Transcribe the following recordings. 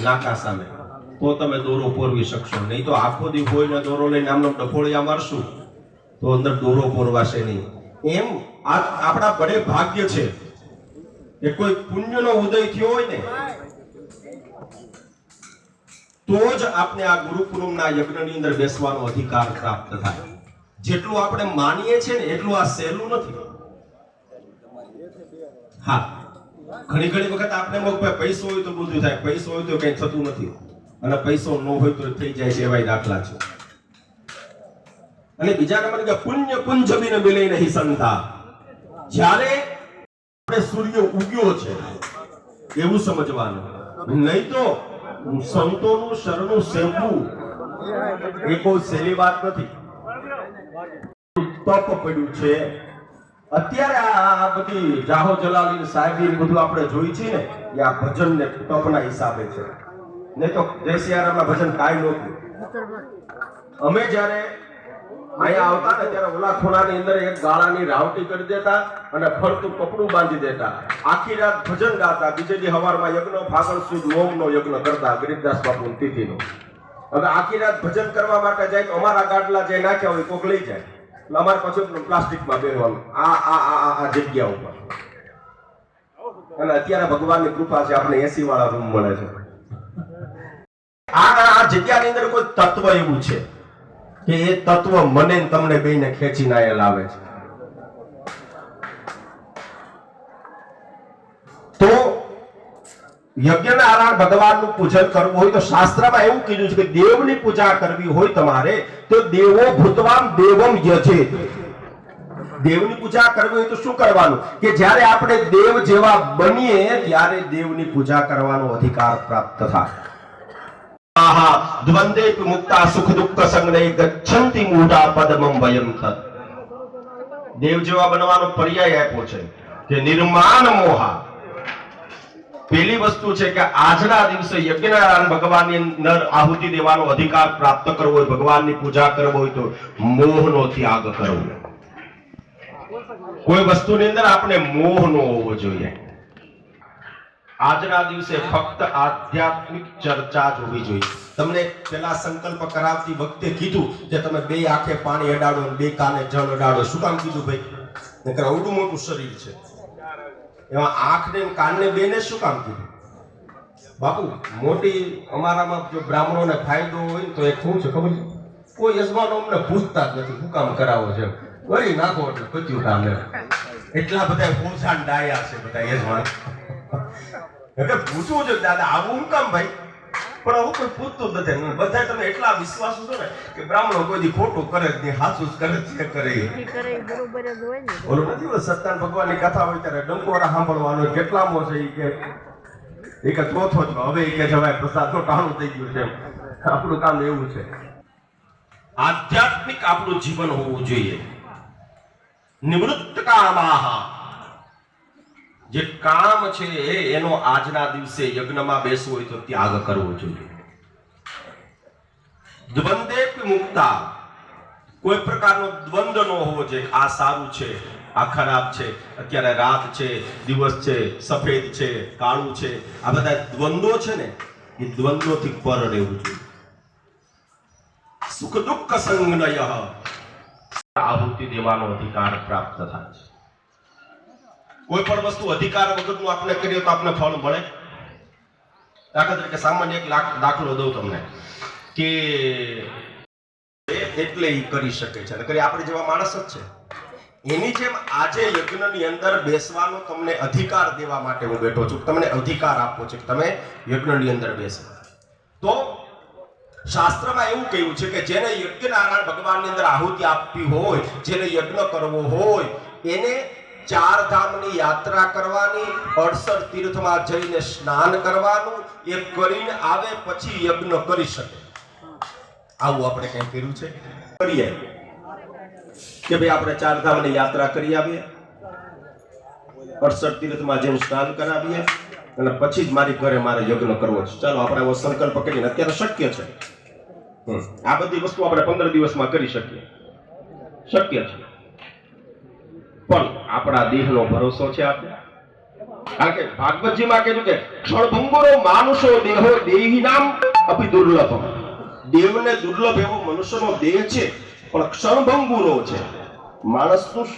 નાકા સામે, તો તમે દોરો પોરવી શકશો. નહીં તો આખો દી કોઈને દોરો લઈને આમનો ડફોળિયા મારશું તો અંદર દોરો પોરવાશે નહીં. એમ આ આપણા બડે ભાગ્ય છે કે કોઈ પુણ્યનો ઉદય થયો હોય ને તો જ આપણે આ ગુરુકુળના યજ્ઞની અંદર બેસવાનો અધિકાર પ્રાપ્ત થાય. જેટલું આપણે માનીએ છીએ ને એટલું આ સહેલું નથી. હા, ઘણી વખત આપણે પૈસો હોય તો બધું થાય, પૈસો હોય તો કઈ થતું નથી, અને પૈસો ન હોય તો થઈ જાય છે, એવા દાખલા છે. અને બીજા નંબર કે પુણ્ય પુંજ બિન મિલે નહીં સંતા. જ્યારે આપણે સૂર્ય ઉગ્યો છે એવું સમજવાનું, નહીં તો સંતોનું શરણું સેવવું એ કોઈ સહેલી વાત નથી. તપ પડ્યું છે અત્યારે, આ બધી જાહો જલાલી સાહેબી બધું આપણે જોઈ છે ને, એ આ ભજન ને તપના હિસાબે છે. નહીં તો જય સિયારામના ભજન કાંઈ નહોતું. અમે જ્યારે અહીંયા આવતા ને ત્યારે ઓલા ખૂણાની અંદર એક ગાળાની રાવટી કરી દેતા અને ફરતું કપડું બાંધી દેતા, આખી રાત ભજન ગાતા, બીજે દી સવારમાં યજ્ઞ ફાગણ સુદ નોમનો યજ્ઞ કરતા, ગરીબદાસ બાપુની તિથિનો. હવે આખી રાત ભજન કરવા માટે જાય તો અમારા ગાડલા જે નાખ્યા હોય કોક લઈ જાય, અમારે પછી પ્લાસ્ટિકમાં બેરવાનું આ જગ્યા ઉપર. અને અત્યારે ભગવાનની કૃપા છે, આપણે એસી વાળા રૂમ મળે છે. આ જગ્યાની અંદર કોઈ તત્વ એવું છે કે એ તત્વ મને તમને બેને ખેંચીને આયા લાવે છે. તો યજ્ઞના આરામ ભગવાનનું પૂજન કરવું હોય તો શાસ્ત્રમાં એવું કીધું છે કે દેવની પૂજા કરવી હોય તમારે તો દેવો ભૂતવાન દેવમ યજે. દેવની પૂજા કરવી હોય તો શું કરવાનું કે જ્યારે આપણે દેવ જેવા બનીએ ત્યારે દેવની પૂજા કરવાનો અધિકાર પ્રાપ્ત થાય. આહા દ્વંદે મુક્તા સુખ દુઃખ સંગ્રહે ગચ્છન્તિ મૂઢા પદમં વયમ તત. દેવ જેવા બનવાનો પર્યાય આપ્યો છે કે નિર્માણ મોહા. પહેલી વસ્તુ છે કે આજના દિવસે યજ્ઞનારાયણ ભગવાનની અંદર આહુતિ દેવાનો અધિકાર પ્રાપ્ત કરવો હોય, ભગવાનની પૂજા કરવો હોય તો મોહનો ત્યાગ કરવો. કોઈ વસ્તુની અંદર આપણે મોહ ન હોવો જોઈએ. આજના દિવસે ફક્ત આધ્યાત્મિક ચર્ચા જ હોવી જોઈએ. તમને પેલા સંકલ્પ કરાવતી વખતે કીધું કે તમે બે આંખે પાણી અડાડો અને બે કાને જળ અડાડો. શું કામ કીધું ભાઈ? નકર આવડું મોટું શરીર છે, એમાં આંખ ને કાન ને બે ને શું કામ કીધું? બાપુ મોટી અમારામાં જો બ્રાહ્મણોને ફાયદો હોય તો એ શું છે ખબર છે? કોઈ યજમાનો અમને પૂછતા જ નથી શું કામ કરાવો છે, વળી નાખો એટલે પત્યું કામ. એટલા બધા પોસાન ડાયા છે બધા યજમાન. પૂછવું છે દાદા આવું કામ ભાઈ, પણ આવું કોઈ પૂછતું જ નથી. બધા તમે એટલા વિશ્વાસુ છો ને કે બ્રાહ્મણો કોઈ દી ખોટું કરે જ નહીં, હાચું જ કરે છે કરે. ઓલું નથી સત્યનારાયણ ભગવાનની કથા હોય ત્યારે ડંકોરા સાંભળવાનો કેટલામો છે એ કે ચોથો જ. હવે એ કે જવાય પ્રસાદનો ટાણું થઈ ગયું છે. આપણું કામ એવું છે, આધ્યાત્મિક આપણું જીવન હોવું જોઈએ. નિવૃત્ત કામાહ, જે કામ છે એનો આજના દિવસે યજ્ઞમાં બેસવું હોય તો ત્યાગ કરવો જોઈએ. દ્વંદેપ મુક્તા, કોઈ પ્રકારનો દ્વંદ ન હોવો જોઈએ. આ સારું છે, આ ખરાબ છે, અત્યારે રાત છે, દિવસ છે, સફેદ છે, કાળું છે, આ બધા દ્વંદો છે ને એ દ્વંદોથી પર રહેવું જોઈએ. સુખ દુઃખ સંજ્ઞય, આહુતિ દેવાનો અધિકાર પ્રાપ્ત થાય છે. કોઈ પણ વસ્તુ અધિકાર વગરનું આપણે કરીએ તો આપણે ફળ મળે. દાખલા તરીકે સામાન્ય એક દાખલો દઉં તમને કે એટલે એ કરી શકે છે, નકર આપણે જેવા માણસ જ છે. એની જેમ આજે યજ્ઞની અંદર બેસવાનો તમને અધિકાર દેવા માટે હું બેઠો છું. તમને અધિકાર આપવો છે કે તમે યજ્ઞની અંદર બેસો. તો શાસ્ત્રમાં એવું કહ્યું છે કે જેને યજ્ઞનારાયણ ભગવાનની અંદર આહુતિ આપવી હોય, જેને યજ્ઞ કરવો હોય, એને 4 ધામની યાત્રા કરવાની, 68 તીર્થમાં જઈને સ્નાન કરવાનું, એ કરીને આવે પછી યજ્ઞ કરી શકે. આવું આપણે કઈ કર્યું છે? કરીએ કે ભાઈ આપણે 4 ધામની યાત્રા કરી આવીએ, 68 તીર્થમાં જઈને સ્નાન કરાવીએ અને પછી જ મારી ઘરે મારે યજ્ઞ કરવો છે. ચાલો આપણે એવો સંકલ્પ કરીને અત્યારે શક્ય છે. આ બધી વસ્તુ આપણે 15 દિવસમાં કરી શકીએ, શક્ય છે. પણ આપણા દેહનો ભરોસો છે આપણે? કારણ કે ભાગવતજીમાં કીધું કે ક્ષણભંગુરો માનુષો દેહો દેહિનામ અપી દુર્લભમ. દેવને દુર્લભ એવો મનુષ્યનો દેહ છે, પણ ક્ષણભંગુરો છે. માણસનું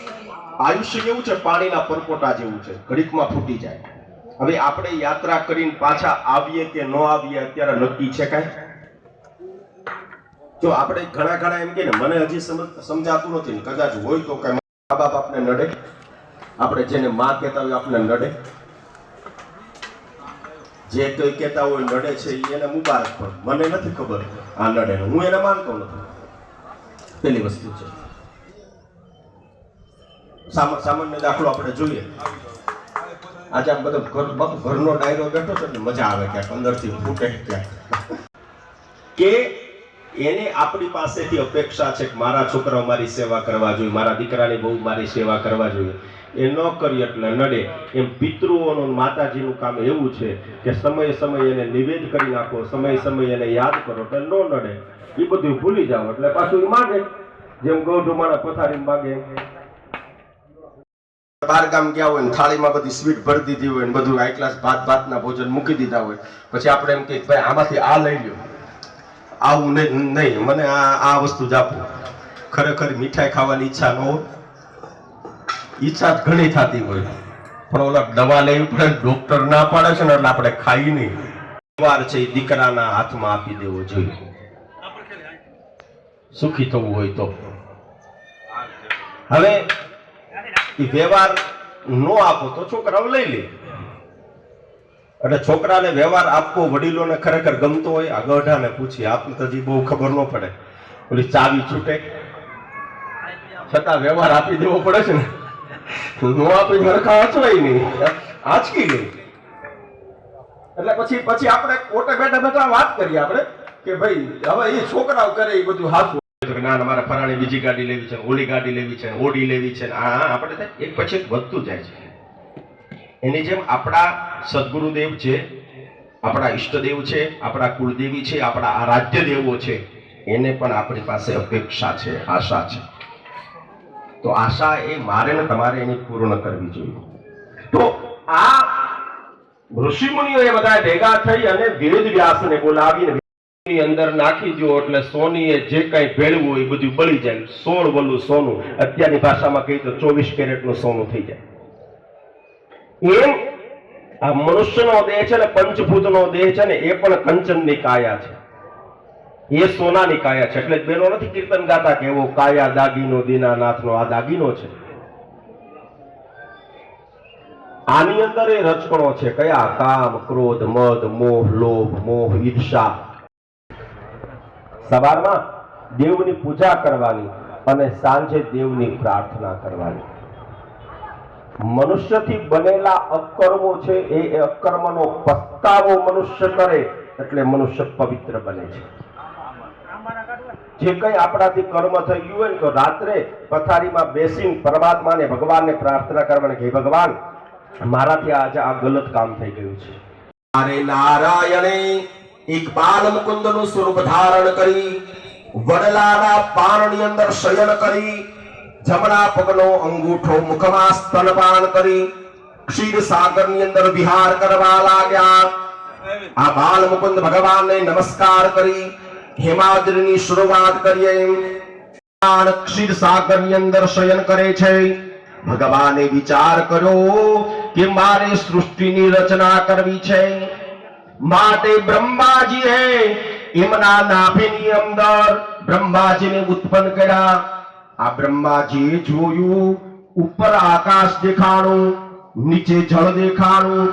આયુષ્ય કેવું છે? પાણીના પરપોટા જેવું છે, ઘડીકમાં ફૂટી જાય. હવે આપણે યાત્રા કરીને પાછા આવીએ કે ન આવીએ અત્યારે નક્કી છે કાંઈ? જો આપણે ઘણા એમ કે મને હજી સમજાતું નથી, કદાચ હોય તો કઈ મા બાપ આપને નડે, આપણે જેને માં કહેતા હોય આપને નડે, જે કઈ કહેતા હોય નડે છે એને મુબારક, પણ મને નથી ખબર આ નડે, હું એને માનતો નથી. પેલી વસ્તુ છે. સામાન્ય દાખલો આપણે જોઈએ. આજે આ બધો ઘરનો ડાયરો બેઠો છે એટલે મજા આવે, ક્યાંક અંદરથી ફૂટે ક્યાંક કે એને આપણી પાસેથી અપેક્ષા છે કે મારા છોકરાઓ મારી સેવા કરવા જોઈએ, મારા દીકરાની બહુ મારી સેવા કરવા જોઈએ. એ ન કરી એટલે નડે. એમ પિતૃઓનું માતાજીનું કામ એવું છે કે સમયે સમયે એને નિવેદ કરી નાખો, સમયે સમયે એને યાદ કરો એટલે ન નડે. એ બધું ભૂલી જાઓ એટલે પાછું એ માગે, જેમ ગૌઢુમાણા પથારી માગે. બાર ગામ ગયા હોય ને થાળીમાં બધી સ્વીટ ભરી દીધી હોય ને બધું હાઈ ક્લાસ ભાતના ભોજન મૂકી દીધા હોય, પછી આપણે એમ કહીએ ભાઈ આમાંથી આ લઈ લ્યો, આવું નહીં, મને આ વસ્તુ જ આપો. ખરેખર મીઠાઈ ખાવાની ઈચ્છા ન હોય, ઈચ્છા જ ઘણી થતી હોય, પણ ઓલા દવા લેવી પડે, ડોક્ટર ના પાડે છે ને એટલે આપણે ખાઈ નહીં. વ્યવહાર છે એ દીકરાના હાથમાં આપી દેવો જોઈએ, સુખી થવું હોય તો. હવે એ વ્યવહાર નો આપો તો છોકરાઓ લઈ લે. એટલે છોકરાને વ્યવહાર આપવો વડીલોને ખરેખર ગમતો હોય. આ ગઢાને પૂછી, આપને તો હજી બહુ ખબર ન પડે, ઓલી ચાવી છૂટે છતાં વ્યવહાર આપી દેવો પડે છે ને. નો આપી હરખા અચવાય નહીં, આંચકી લે. એટલે પછી આપણે ઓટે બેઠા વાત કરીએ આપણે કે ભાઈ હવે એ છોકરાઓ કરે એ બધું હાથું. ના મારે ફરાણી બીજી ગાડી લેવી છે, ઓલી ગાડી લેવી છે, ઓડી લેવી છે. આપણે એક પછી એક વધતું જાય છે. એની જેમ આપણા સદગુરુદેવ છે, આપણા ઈષ્ટદેવ છે, આપણા કુળદેવી છે, આપણા આરાધ્ય દેવો છે, એને પણ આપણી પાસે અપેક્ષા છે, આશા છે. તો આશા એ મારે ને તમારે એની પૂર્ણ કરવી જોઈએ. તો આ ઋષિમુનિઓ એ બધા ભેગા થઈ અને વેદ વ્યાસને બોલાવીને ની અંદર નાખી દો એટલે સોનીએ જે કઈ ભેળવું હોય એ બધું બળી જાય. 16 વલું સોનું, અત્યારની ભાષામાં કહી તો 24 કેરેટનું સોનું થઈ જાય. એમ આ મનુષ્યનો દેહ છે ને, પંચભૂતનો દેહ છે ને, એ પણ કંચનની કાયા છે, એ સોનાની કાયા છે. એટલે બેનો નથી કીર્તન ગાતા કે એવો કાયા દાગીનો દીનાનાથનો આ દાગીનો છે. આની અંદર એ રચકણો છે. કયા? કામ, ક્રોધ, મદ, મોહ, લોભ, મોહ, ઈર્ષા. સવારમાં દેવની પૂજા કરવાની અને સાંજે દેવની પ્રાર્થના કરવાની. મનુષ્યથી બનેલા અકર્મો છે, એ અકર્મનો પસ્તાવો મનુષ્ય કરે એટલે મનુષ્ય પવિત્ર બને છે. જે કઈ આપણાથી કર્મ થઈ ગયું હોય ને તો રાત્રે પથારીમાં બેસીને પરમાત્માને, ભગવાનને પ્રાર્થના કરવાની કે ભગવાન મારાથી આજે આ ગલત કામ થઈ ગયું છે. અરે નારાયણે ઇકબાલ મુકુંદનું સ્વરૂપ ધારણ કરી વડલાના પાનની અંદર શયન કરી જમણા પગનો અંગૂઠો મુખમાં સ્તનપાન કરી ક્ષીરસાગરની અંદર વિહાર કરવા લાગ્યા. આ બાલ મુકુંદ ભગવાનને નમસ્કાર કરી હિમાદ્રીની શરૂઆત કરીએ. ક્ષીરસાગરની અંદર શયન કરે છે. ભગવાને વિચાર કર્યો કે મારે સૃષ્ટિની રચના કરવી છે, માટે બ્રહ્માજીએ એમના નાભીની અંદર બ્રહ્માજીને ઉત્પન્ન કર્યા. આ બ્રહ્માજીએ જોયું ઉપર આકાશ દેખાણું, નીચે જળ દેખાણું.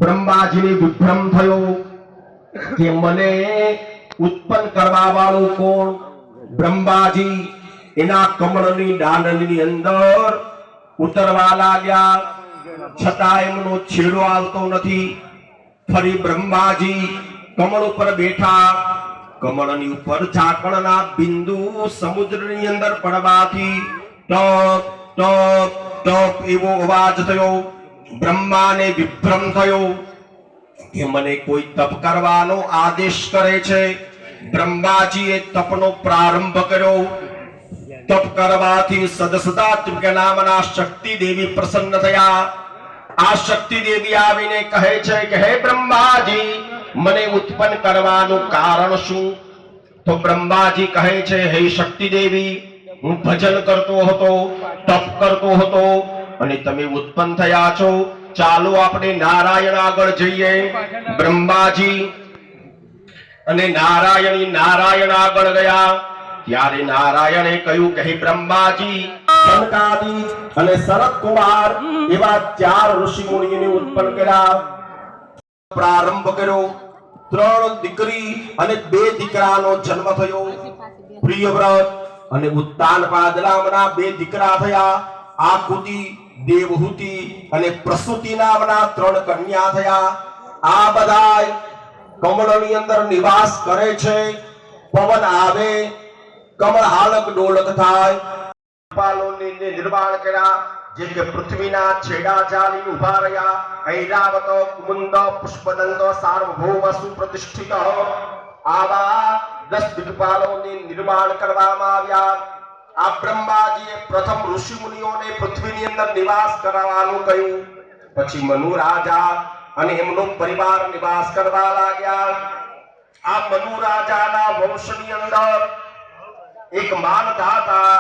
બ્રહ્માજીને વિભ્રમ થયો કે મને ઉત્પન્ન કરવા વાળું કોણ? બ્રહ્માજી એના કમળની દાંડની અંદર ઉતરવા લાગ્યા, છતાં એમનો છેડો આવતો નથી. ફરી બ્રહ્માજી કમળ ઉપર બેઠા. કમળની ઉપર ઝાકળના બિંદુ સમુદ્રની અંદર પડવાથી ટપ ટપ ટપ એવો અવાજ થયો. બ્રહ્માને વિભ્રમ થયો કે મને કોઈ તપ કરવાનો આદેશ કરે છે. બ્રહ્માજીએ તપનો પ્રારંભ કર્યો. તપ કરવાથી સદસદા નામના શક્તિ દેવી પ્રસન્ન થયા. આ શક્તિ દેવી આવીને કહે છે કે હે બ્રહ્માજી, મને ઉત્પન્ન કરવાનું કારણ શું? તો બ્રહ્માજી કહે છે, હે શક્તિ દેવી, હું ભજન કરતો હતો, તપ કરતો હતો અને તમે ઉત્પન્ન થયા છો. ચાલો આપણે નારાયણ આગળ જઈએ. બ્રહ્માજી અને નારાયણ આગળ ગયા. ત્યારે નારાયણે કહ્યું કે હે બ્રહ્માજી, સનકાદિ અને સનત કુમાર એવા 4 ઋષિ મુનિઓને ઉત્પન્ન કર્યા. પ્રારંભ કર્યો. 3 દીકરી અને 2 દીકરાનો જન્મ થયો. પ્રિયવ્રત અને ઉત્તાનપાદ નામના 2 દીકરા થયા. આકુતિ, દેવહૂતિ અને પ્રસૂતિ નામના 3 કન્યા થયા. આ બધાય કમળની અંદર નિવાસ કરે છે. પવન આવે, કમળ હાલક ડોલક થાય. પાલોને નિર્માણ કર્યા, જે કે પૃથ્વીના છેડા ચાલી ઉભા રહ્યા. ઐરાવત, કુમુંદ, પુષ્પદંત, સાર્વભૌમ, સુપ્રતિષ્ઠિત આવા 10 દિગ્પાલોને નિર્માણ કરવામાં આવ્યા. આ બ્રહ્માજીએ પ્રથમ ઋષિ મુનિઓને પૃથ્વીની અંદર નિવાસ કરવાનું કહ્યું. પછી મનુ રાજા અને એમનો પરિવાર નિવાસ કરવા લાગ્યા. આ મનુ રાજાના વંશની અંદર એક માનધાતા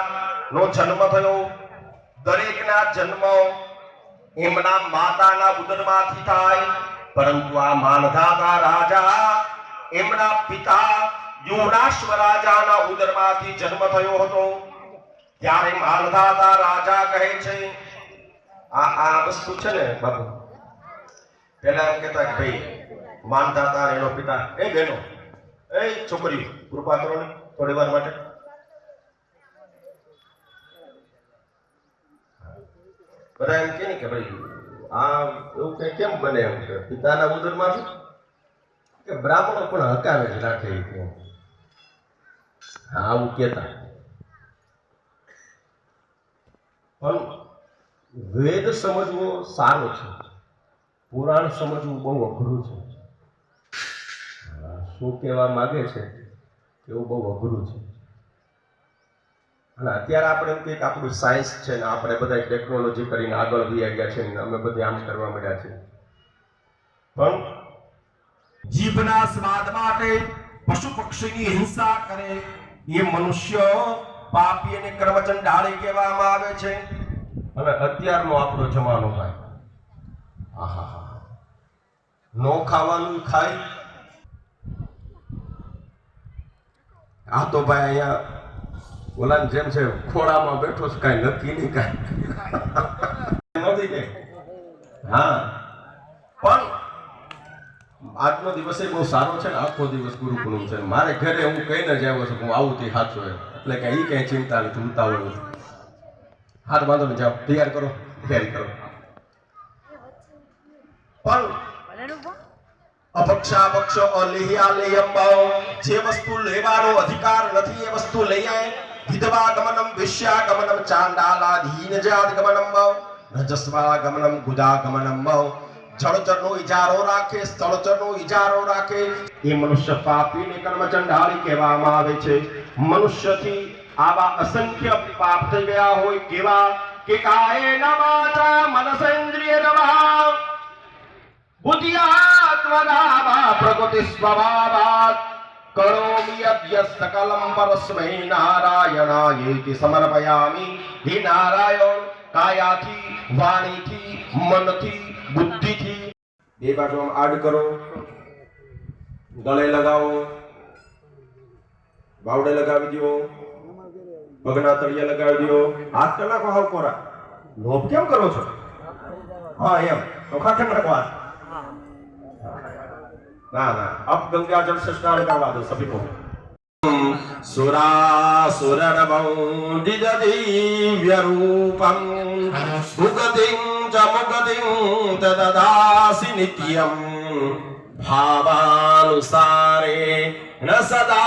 નો જન્મ થયો. દરેકના જન્મ એમના માતાના ઉદરમાંથી થાય, પરંતુ આ માનધાતા રાજા એમના પિતા યુવરાશ્વ રાજાના ઉદરમાંથી જન્મ થયો હતો. ત્યારે માનધાતા રાજા કહે છે, આ વસ્તુ છે ને બાપુ, પેલા એમ કહેતા કે ભાઈ માનધાતા એનો પિતા, એ બેનો, એ છોકરી કૃપા કરો ને થોડી વાર માટે. બધા એમ કે કે ભાઈ આ એવું કઈ કેમ બને? એમ કે પિતાના ઉદરમાંથી કે બ્રાહ્મણો પણ હકાવે જ રાખે. આવું કેતા. પણ વેદ સમજવો સારો છે, પુરાણ સમજવું બહુ અઘરું છે. શું કહેવા માંગે છે એવું બહુ અઘરું છે. અને અત્યારે આપણે એમ કહીએ કે આપણું સાયન્સ છે ને આપણે બધા ટેકનોલોજી કરીને આગળ વધી ગયા છે ને અમે બધી આમ કરવા માંડ્યા છે. પણ જીભના સ્વાદ માટે પશુ પક્ષીની હિંસા કરે એ મનુષ્ય પાપી અને કર્મચંડાળી કહેવામાં આવે છે. અને અત્યારનો આપણો જમાનો ભાઈ, આહા, નો ખાવાનું ખાય. આ તો ભાઈ અહીંયા ઓલા જેમ છે ખોળામાં બેઠો છે, કઈ નક્કી નહીં કાંઈ નથી કે. હા, પણ આજનો દિવસ એ બહુ સારો છે ને. આખો દિવસ ગુરુકુળમ છે. મારે ઘરે હું કહીને જ આવ્યો છું હું આવું તે સાચું એમ. એટલે કે એ કઈ ચિંતા નથી, ઉતાવળ નથી. હાથ બાંધો ને જાઓ, તૈયારી કરો. પણ અપક્ષાપક્ષ અલેહ્યાલેયમ ભાવ, જે વસ્તુ લેવાનો અધિકાર નથી એ વસ્તુ લઈ આય. વિધવાગમનમ, વિષ્યાગમનમ, ચાંડાલાધીન જાતગમનમ ભાવ, રજસ્વાગમનમ, ગુદાગમનમ ભાવ. જળચરનો ઇજારો રાખે, સ્થળચરનો ઇજારો રાખે એ મનુષ્ય પાપી ને કર્મચંડાળી કહેવામાં આવે છે. મનુષ્યથી આવા અસંખ્ય પાપ થઈ ગયા હોય. કેવા કે કાયેન વાચા મનસેન્દ્રિયર્વા બુદ્ધ્યાત્મના પ્રકૃતિ સ્વભાવાત કરોમિ યદ્ય સકલમ પરસ્મૈ નારાયણાયેતિ સમર્પયામિ. હે નારાયણ, કાયાથી, વાણીથી, મનથી, બુદ્ધિથી. બે બાજુ આડ કરો, ગળે લગાવો, બાવડે લગાવી દો, પગના તળિયે લગાવી દો. હાથ કરી નાખો હાવ કોરા. લોભ કેમ કરો છો? હા એમ ચોખા કેમ નાખો હાથ? ના ના, અબ ગંગા જલ से स्नान करवा दो सभी को. सुरासुरनमौदिव्य रूपं सुगतिं च मुगतिं तददासि नित्यं भावानुसारे न सदा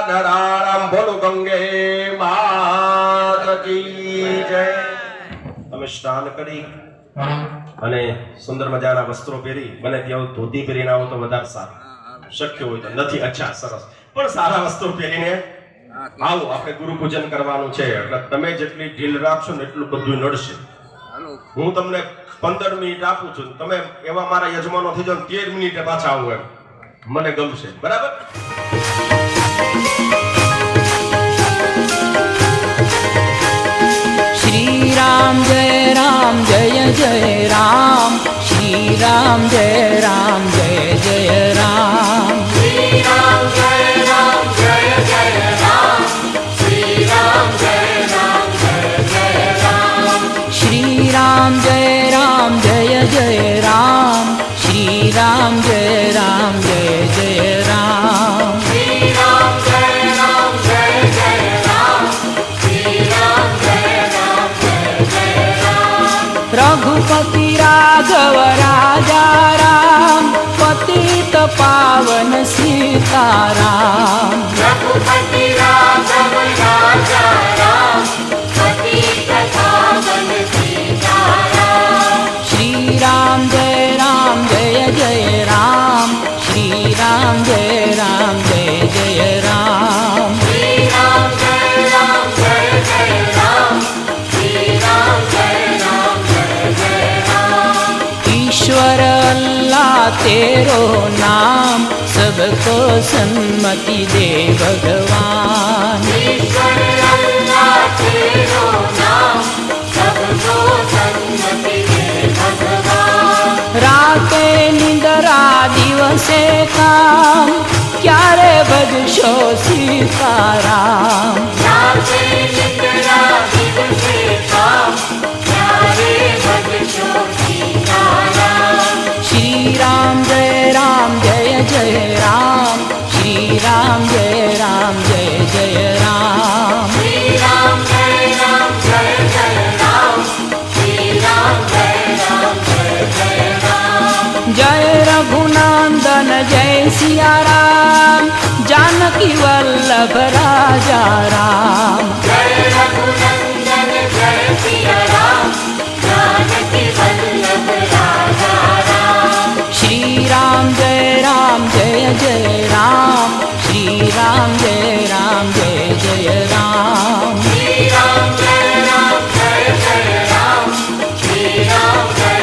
नराणं. बोलो गंगे मात की जय. તમે સ્નાન કરી અને સુંદર મજાના વસ્ત્રો પહેરી, મને ત્યાં ધોતી પહેરીને આવો તો વધારે સારું. શક્ય હોય તો, નથી અચ્છા સરસ, પણ સારા વસ્ત્રો પહેરીને આવો. આપણે ગુરુ પૂજન કરવાનું છે એટલે તમે જેટલી ઢીલ રાખશો ને એટલું બધું નડશે. હું તમને 15 મિનિટ આપું છું, તમે એવા મારા યજમાનો થઈ જાવ 13 મિનિટે પાછા આવું એમ મને ગમશે, બરાબર? श्री राम जय राम, श्री राम जय जय राम, श्री राम जय राम जय जय राम, श्री राम जय जय राम, श्री राम जय जय राम, श्री राम जय जय राम, श्री राम जय जय राम, श्री राम जय जय राम, रघुपति राघव राजा राम, पतित पावन सीताराम, रघुपति राघव राजा राम, पतित पावन सीताराम, श्री राम जय जय राम, श्री राम जय जय राम, श्री राम जय जय राम, श्री राम जय जय राम, ईश्वर अल्लाह तेरो नाम, सबको सन्मति दे भगवान, ईश्वर अल्लाह तेरो नाम, सबको सन्मति दे भगवान, राते निंदरा दिवसे काम, क्यारे भजशो सीताराम, राते निद्रा दिवसे काम, प्यारे भजशो सीताराम, श्री राम जय जय राम, श्री राम जय जय राम, श्री राम जय जय राम, श्री राम जय जय राम, जय रघुनंदन जय सिया राम, जानकी वल्लभ राजा राम, जय रघुनंदन जय सिया राम, जानकी वल्लभ राजा राम, श्री राम जय जय राम, श्री राम जय जय राम, श्री राम जय जय राम, श्री राम जय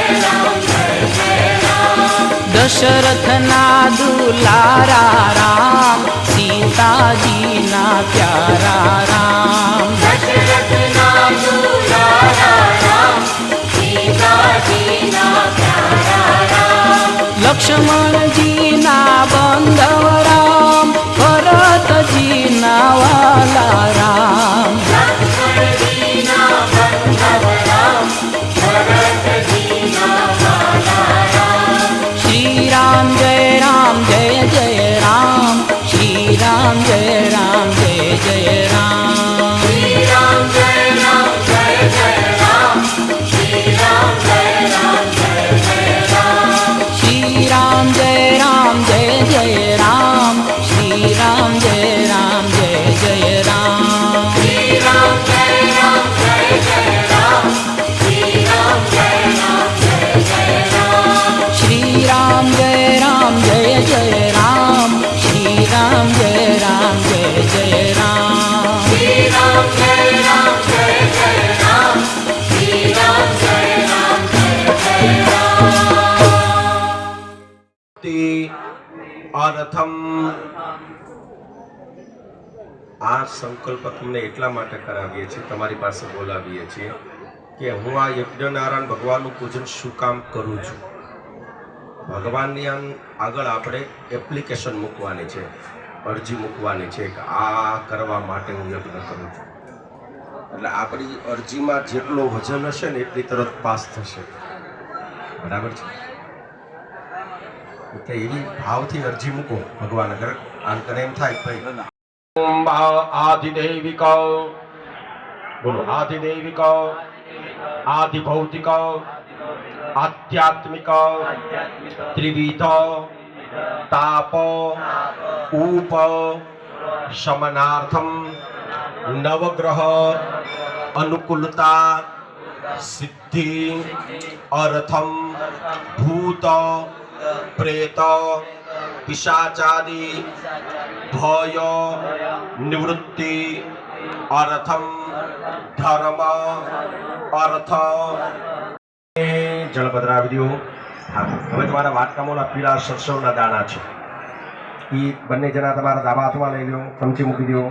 जय राम, दशरथ ना दुलारा राम, सीता जी ना प्यारा राम, दशरथ ना दुलारा राम, सीता जी ना प्यारा राम, लक्ष्मण जी ना बंधव राम, भरत जी ना वाला राम, लक्ष्मण जी ना बंधव राम, भरत जी ना वाला राम, श्री राम जय जय राम, श्री राम जय जय राम, श्री राम जय जय राम, श्री राम जय जय राम, श्री राम जय जय राम, श्री राम जय जय राम, श्री राम जय जय राम, श्री राम जय जय राम, श्री राम जय जय राम, श्री राम जय जय राम, श्री राम जय जय राम, श्री राम जय जय राम, તે અર્થમ આ સંકલ્પ તમને એટલા માટે કરાવીએ છીએ, તમારી પાસે બોલાવીએ છીએ કે હું આ યજ્ઞનારાયણ ભગવાનનું પૂજન શું કામ કરું છું. ભગવાનની આગળ આપણે એપ્લિકેશન મૂકવાની છે, અરજી મૂકવાની છે કે આ કરવા માટે હું યજ્ઞ કરું છું. એટલે આપણી અરજીમાં જેટલો વજન હશે ને એટલી તરત પાસ થશે, બરાબર છે? એટલે એવી ભાવથી અરજી મૂકો ભગવાન આગળ. આમ કરે એમ થાય ભાઈ ઓમ આદિદેવિક, બોલો આદિદેવિક, આદિભૌતિક, આધ્યાત્મિક, ત્રિવિધ તાપ ઉપ શમનાર્થમ નવગ્રહ અનુકૂલતા સિદ્ધિ અર્થમ ભૂત પ્રેત પિશાચાદિ ભય નિવૃત્તિ અર્થમ ધર્મ અર્થ જળ પધરાવી દો. હા, હવે તમારા વાટકામાં પીળા સરસવના દાણા છે એ બંને જણા તમારા ડાબા હાથમાં લઈ લો, ચમચી મૂકી દો.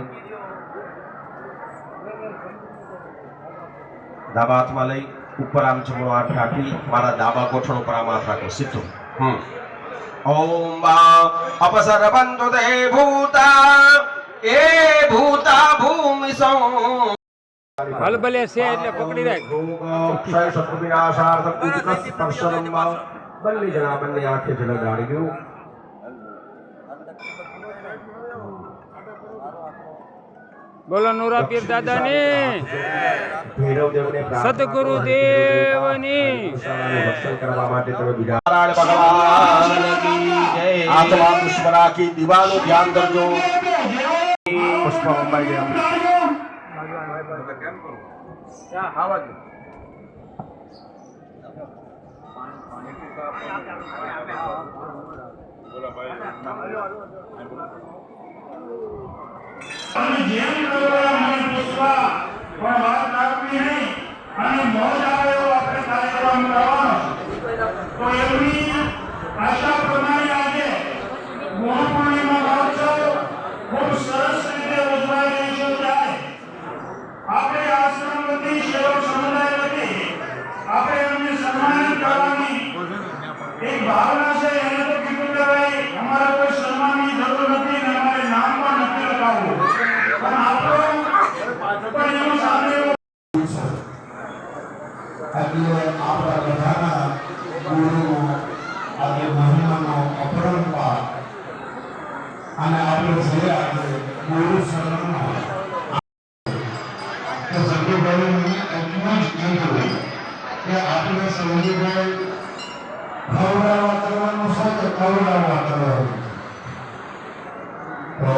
ડાબા હાથમાં લઈ ઉપર આમ જમણો હાથ રાખી મારા ડાબા ગોઠણ ઉપર આમ હાથ રાખો સીધો. ઓમ અપસરબંધુ દે ભૂતા એ ભૂતા ભૂમિ સો હલબલે છે એટલે પકડી રાખ. ક્ષય શત્રુ વિનાશાર્થમ ઉત્કૃષ્ટ સ્પર્શનમ બંને જણા બંને આંખે જળ ડાળી ગયું. બોલો નુરા પીર દાદાની, ભૈરવદેવને પ્રાર્થના કરો. સદગુરુદેવની. રક્ષણ કરવા માટે તમે બીજા નારાયણ ભગવાન કી જય. આત્મા દુશ્મના કી દીવાનું ધ્યાન કરજો. પુષ્પ અંબાઈ ગયા. અને જેમ કરવા મને પૂછવા પણ વાત રાખવી નહીં અને મોજ આવે એવો આપણે કાર્યક્રમ કરવાનો. તો એમની આશા પ્રમાણે આજે ગુરુ પૂર્ણિમા મહોત્સવ ખૂબ સરસ રીતે ઉજવાઈ રહ્યો છે. આપણે આશ્રમ વતી સેવક સમુદાય વતી આપણે એમને સન્માનિત કરવાની એક ભાવના છે. એને તો કીધું કે ભાઈ અમારે કોઈ સન્માનની જરૂર નથી ને અમારે નામ પણ નથી લખાવવું, પણ આપણો પણ એનો સામે એટલે આપણા બધાના ગુરુનો આજે મહિમાનો અપરંપાર અને આપણે જે આજે ગુરુ શરણનો તો સંજયભાઈ એટલું જ કીધું કે આપણે સંજયભાઈ ખવડાવવા કરવાનું છે કે ખવડાવવા કરવાનું? તો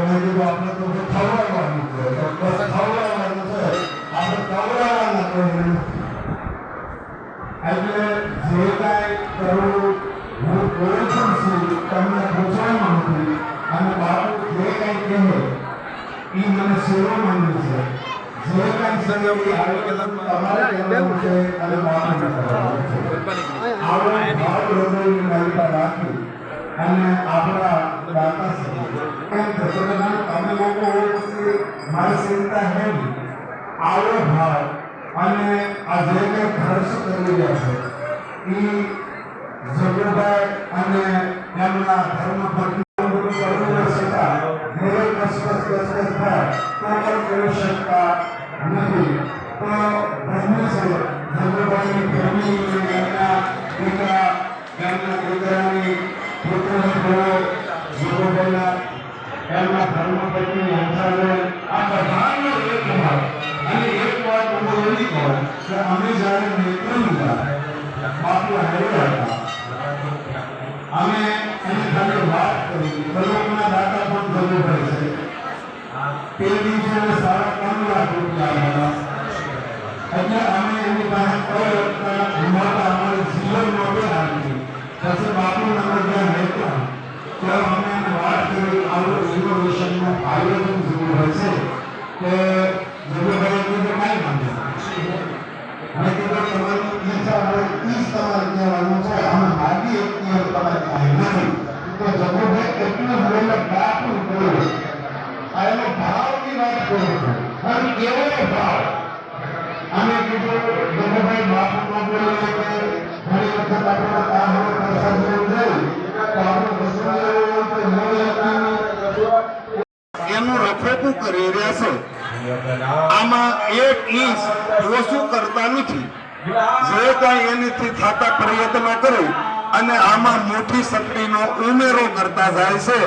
મેં કીધું આપણે તો ખવડાવવાનું છે, તો બસ ખવડાવવાનું છે, આપણે ખવડાવવાના કોઈ એટલે જે કાંઈ કરવું હું કોઈ પણ છું તમને પૂછવાનું નથી અને બાપુ જે કાંઈ કહે એ મને સેવા માંગ્યું છે. જે કાંઈ સંગતિ તમારે કહેવાનું છે અને બાપુને કરવાનું છે. આવો ભાવ હૃદયની માલિકા રાખી અને આપણા દાતા એમ તમે લોકો મારી ચિંતા હે નહીં. આવો ભાવ અને આ જે કંઈ ખર્ચ કરી રહ્યા છે એ જગુભાઈ અને એમના ધર્મ પત્ની કરવું છતાં ઘરે કસકસ થાય તો પણ કરી શકતા નથી. તો ધન્ય છે જગુભાઈની ફેમિલી, એમના દીકરા, એમના દીકરાની પુત્રની જગુભાઈના એમના ધર્મ પત્ની હંસાબેન, આ બધાનો એક ભાવ. અને એક વાત હું એવી કહું કે અમે જ્યારે નેત્રમ હતા બાપુ હારે હતા, અમે એની સાથે વાત કરી. કલોકના દાતા પણ જગુભાઈ છે. તે દિવસે અમે 3.5 લાખ રૂપિયા હતા. એટલે અમે એની પાસે કહ્યું અમારે જીવન નહોતી આવી. પછી બાપુ અમે જ્યાં રહેતા ત્યાં અમે એને વાત કરી આવું ઇનોવેશનનું આયોજન જેવું હોય છે કે જગુભાઈ કીધું કાંઈ માંગે મેં કીધું તમારી ઈચ્છા હોય એ જ તમારે કહેવાનું છે. અમે માગી એકની તમારે કાંઈ નથી. તો જગુભાઈ એટલું મને બાપુ કર્યું આ એનો ભાવની વાત કરું છું. અને કેવો ભાવ અમે કીધું જગુભાઈ બાપુ ન બોલે કે ઘણી વખત આપણે કામ પ્રસાદ જેવું થયું તો આપણે વસ્તુ એનું રફેકું કરી રહ્યા છે. આમાં 1 ઇંચ ઓછું કરતા નથી. જે કાંઈ એનીથી થતા પ્રયત્નો કરી અને આમાં મોટી શક્તિનો ઉમેરો કરતા જાય છે.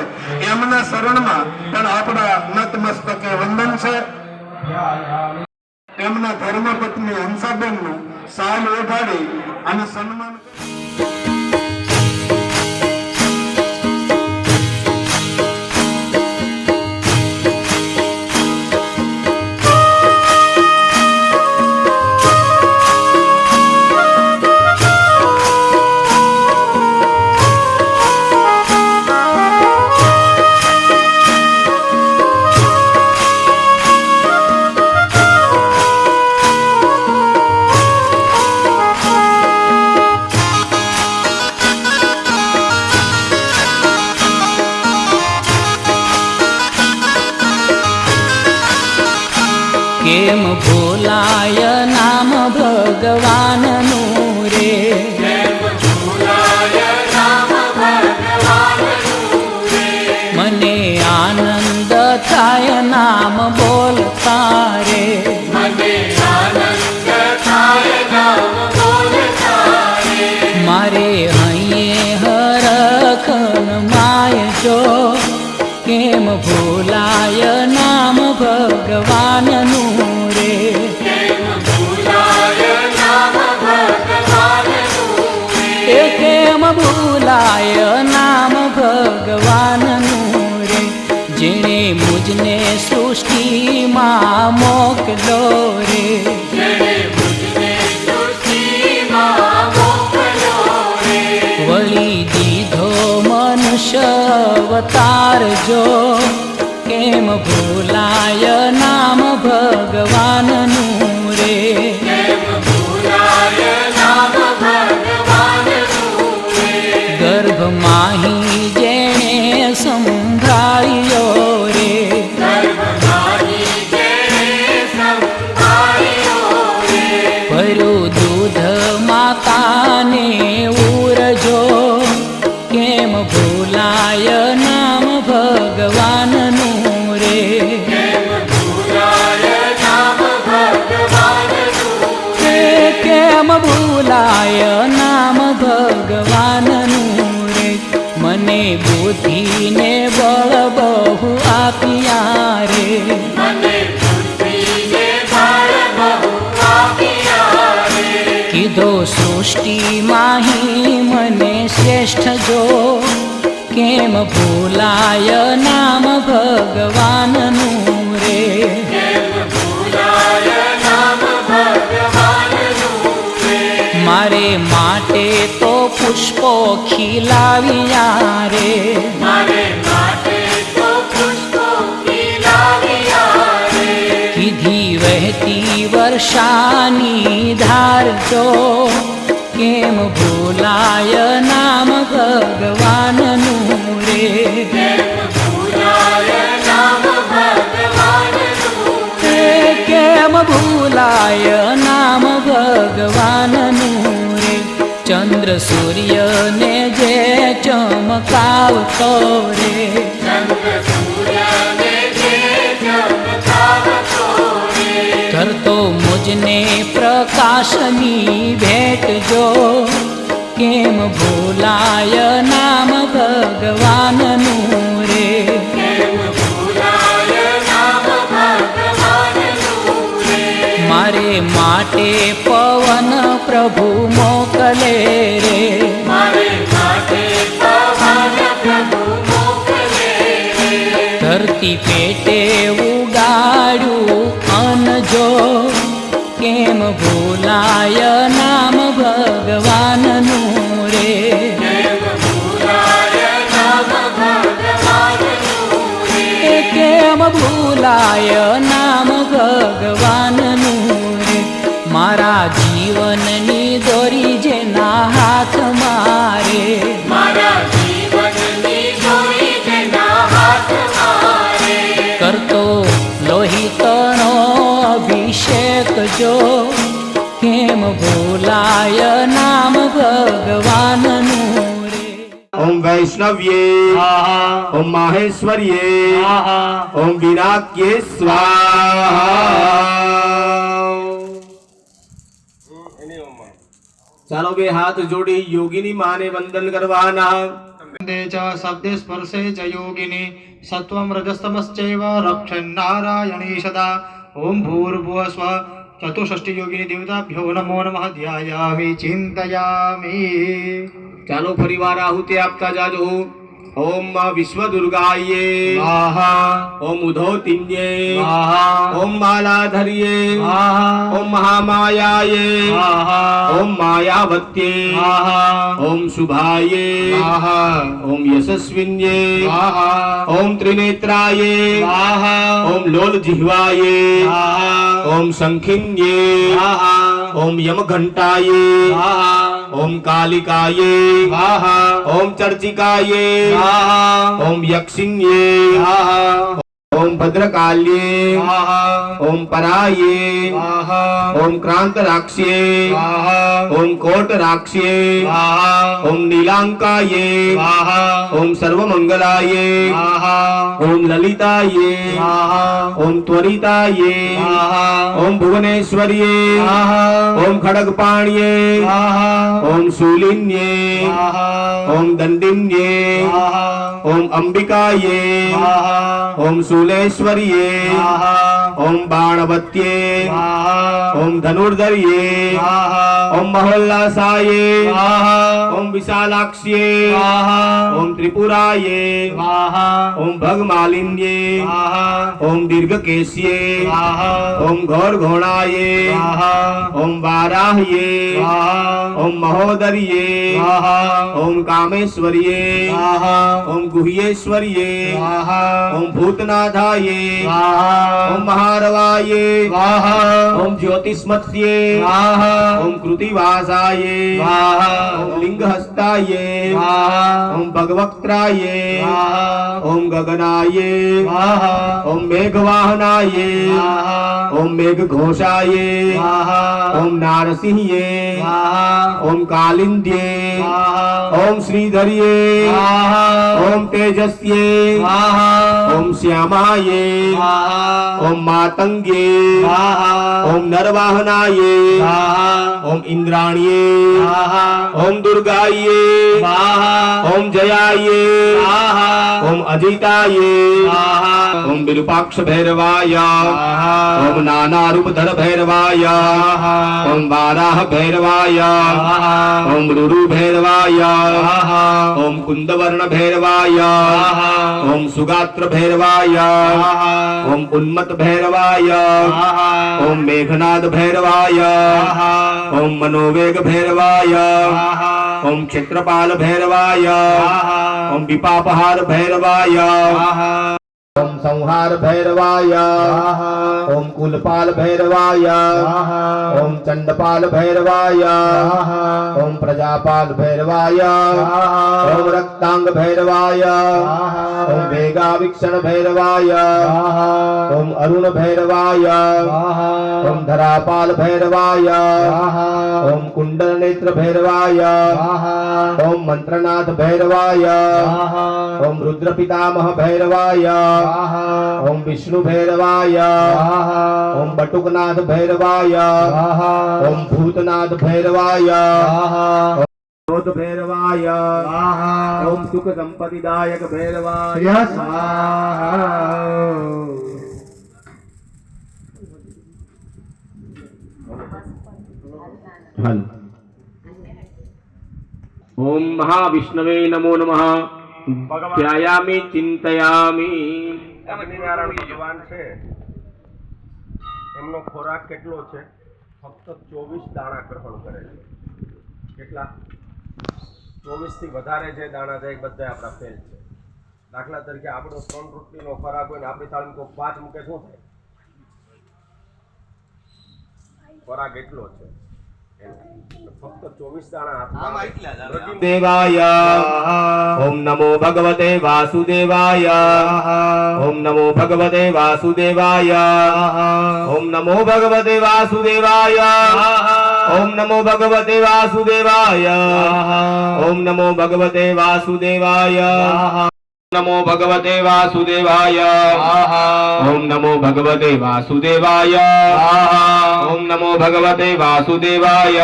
એમના શરણમાં પણ આપણા નતમસ્તકે વંદન છે. એમના ધર્મપત્ની હંસાબેનનું સાલ ઓઢાડી અને સન્માન કેમ ભૂલાય નામ ભગવાનનું રે કેમ ભૂલાય નામ ભગવાનનું રે મને આનંદ થાય નામ બોલતા રે મને આનંદ થાય નામ બોલતા રે મારે અહીંયા હરખન માય જો કેમ ભૂલાય નામ ભગવાનનું રે કેમ ભૂલાય નામ ભગવાનનું રે એ કેમ ભૂલાય નામ ભગવાનનું રે જેણે મુજને સૃષ્ટિમાં મોકલો રે જેણે મુજને સૃષ્ટિમાં મોકલ્યો રે વળી દીધો મનુષ્ય અવતાર જો કેમ ભૂલાય નામ ભગવાનનું રે કેમ ભૂલાય નામ ભગવાનનું રે ગર્ભમાહી જેણે સંભાળ્યો રે ગર્ભમાહી જેણે સંભાળ્યો રે ભર્યું દૂધ માતાને ઉરજો કેમ ભૂલાય નામ ભગવાનનું રે કેમ ભૂલાય નામ ભગવાનનું એ કેમ ભૂલાય નામ ભગવાનનું રે મને બુદ્ધિને બળ બહુ આપ્યા રે મને બુદ્ધિને બળ બહુ આપ્યા રે કીધો સૃષ્ટિમાં મને શ્રેષ્ઠ જો કેમ ભૂલાય નામ ભગવાનનું રે કેમ ભૂલાય નામ ભગવાનનું રે મારે માટે તો પુષ્પો ખીલાવ્યા રે મારે માટે તો પુષ્પો ખીલાવ્યા રે કીધી વહેતી વર્ષાની ધાર જો કેમ ભૂલાય નામ ભગવાનનું રે કેમ ભૂલાય નામ ભગવાનનું એ કેમ ભૂલાય નામ ભગવાનનું રે ચંદ્ર સૂર્યને જે ચમકાવતો રે ચંદ્ર સૂર્યને જે ચમકાવતો રે ધરતો મુજને પ્રકાશની ભેટ જો કેમ ભૂલાય નામ ભગવાનનું રે કેમ ભૂલાય નામ ભગવાનનું રે મારે માટે પવન પ્રભુ મોકલે રે મારે માટે પવન પ્રભુ મોકલે રે ધરતી પેટે ઉગાડ્યું અન્ન જો કેમ ભૂલાય નામ ભગવાનનું રે કેમ ભૂલાય નામ ભગવાનનું રે એ કેમ ભૂલાય નામ ભગવાનનું રે મારા જીવનની દોરી જેના હાથ મારે મારા જીવનની દોરી જેના હાથમાં રે કરતો લોહિતનો અભિષેક જો કેમ ભૂલાય નામ ભગવાનનું રે ओम वैष्णव्ये ओम माहेश्वर्ये ओम विनाक्ये स्वाहा। ચાલો બે હાથ જોડી યોગીની માને વંદન કરવાના. वन्दे च शब्दे स्पर्शे च योगिनि सत्त्वं रजस्तमश्चैव रक्षन्नारायणी सदा ॐ भूर्भुवस्व चतुष्षष्टि योगिनि देवताभ्यो नमो नमः ध्यायामि चिन्तयामि ચાલો ફરીવાર આહુતિ આપતા જાજો. ઓમ વિશ્વદુર્ગાયે स्वाहा ઓમ ઉધોતિન્યે स्वाहा ઓમ માલાધર્યે स्वाहा ઓમ મહામાયાયે स्वाहा ઓમ માયાવત્યે स्वाहा ઓમ શુભાયે स्वाहा ઓમ યશસ્વિન્યે स्वाहा ઓમ ત્રિનેત્રાયે स्वाहा ઓમ લોલજિહ્વાયે स्वाहा ઓમ શંખિન્યે स्वाहा ઓમ યમઘંટાયે स्वाहा ઓમ કાલિકાયે स्वाहा ઓમ ચર્ચિકાયે स्वाहा ઓમ યક્ષિન્યે स्वाहा ओम भद्रकाल्ये स्वाहा ओम पराये स्वाहा ओम क्रांत राक्ष्ये स्वाहा ओम कोट राक्ष्ये स्वाहा ओम नीलांकाये स्वाहा ओम सर्वमंगलाये स्वाहा ओम ललिताये स्वाहा ओम त्वरिताये स्वाहा ओम भुवनेश्वर्ये स्वाहा ओम खड्गपाण्ये स्वाहा ओम शूलिन्ये स्वाहा ओम दंडिन्ये स्वाहा ओम अंबिकाये स्वाहा ओम शूलेश्वर्ये स्वाहा ओम बाणवत्ये स्वाहा ओम धनुर्धर्ये स्वाहा ओम महोल्लासाये स्वाहा ओम विशालाक्ष्ये स्वाहा ओम त्रिपुराये स्वाहा ओम भगमालिन्ये स्वाहा ओम दीर्घकेश्ये स्वाहा ओम घोरघोणाये स्वाहा ओम वाराह्ये स्वाहा ओम महोदर्ये स्वाहा ओम कामेश्वर्ये स्वाहा ओम गुह्येश्वर्ये स्वाहा ओम भूतनाथाये स्वाहा ओम महारवाये स्वाहा ओम ज्योतिष्मत्ये स्वाहा ओम कृतिवासाये स्वाहा ओम लिंगहस्ताये स्वाहा ओम भगवक्त्राये स्वाहा ओम गगनाये स्वाहा ओम मेघवाहनाये स्वाहा ओम मेघघोषाये स्वाहा ओम नारसिंहये स्वाहा ओम कालिंद्ये स्वाहा ओम श्रीधर्ये स्वाहा ओम तेजस्ये स्वाहा ओम श्यामाये स्वाहा ओम मातंगे स्वाहा ओम नरवाहनाये स्वाहा ओम इंद्राण्ये स्वाहा ओम दुर्गाये स्वाहा ओम जयाये स्वाहा ओम अजिताये स्वाहा ओम विरूपाक्ष भैरवाय स्वाहा ओम नाना रूपधर भैरवाय स्वाहा ओम वाराह भैरवाय स्वाहा ओम रुरु भैरवाय स्वाहा ओम कुंदवर्ण भैरवाय स्वाहा ओम सुगात्र भैरवाय स्वाहा ओम उन्मत्त भैरवाय स्वाहा ओम मेघनाद भैरवाय स्वाहा ओम मनोवेग भैरवाय स्वाहा ओम क्षेत्रपाल भैरवाय स्वाहा ओम विपापहार भैरवाय स्वाहा ओम संहार भैरवाय स्वाहा ओम कुलपाल भैरवाय स्वाहा ओम चंडपाल भैरवाय स्वाहा ओम प्रजापाल भैरवाय स्वाहा ओम रक्तांग भैरवाय स्वाहा ओम वेगावीक्षण भैरवाय स्वाहा ओम अरुण भैरवाय स्वाहा ओम धरापाल भैरवाय स्वाहा ओम कुंडल नेत्र भैरवाय स्वाहा ओम मंत्रनाथ भैरवाय स्वाहा ओम रुद्र पितामह भैरवाय स्वाहा ओम विष्णु भैरवाय स्वाहा ओम बटुकनाथ भैरवाय स्वाहा ओम भूतनाथ भैरवाय स्वाहा क्रोध भैरवाय स्वाहा ओम सुख संपत्तिदायक भैरवाय स्वाहा हल ओम महाविष्णवे नमो नमः ध्यायामि चिंतयामि લક્ષ્મીનારાયણ ભગવાન છે એમનો ખોરાક કેટલો છે ફક્ત 24 દાણા ગ્રહણ કરે છે કેટલા 24 થી વધારે જે દાણા જાય બધા આપણા ફેલ છે દાખલા તરીકે આપણો 3 રોટલીનો ખોરાક હોય ને આપણી થાળીમાં કોઈ 5 મૂકે શું થાય ખોરાક એટલો છે ફક્ત 24 દાણા દેવાય ઓમ નમો ભગવતે વાસુદેવાય ઓમ નમો ભગવતે વાસુદેવાય ઓમ નમો ભગવતે વાસુદેવાય ઓમ નમો ભગવતે વાસુદેવાય ઓમ નમો ભગવતે વાસુદેવાય नमो भगवते वासुदेवाय ओम नमो भगवते वासुदेवाय ओम नमो भगवते वासुदेवाय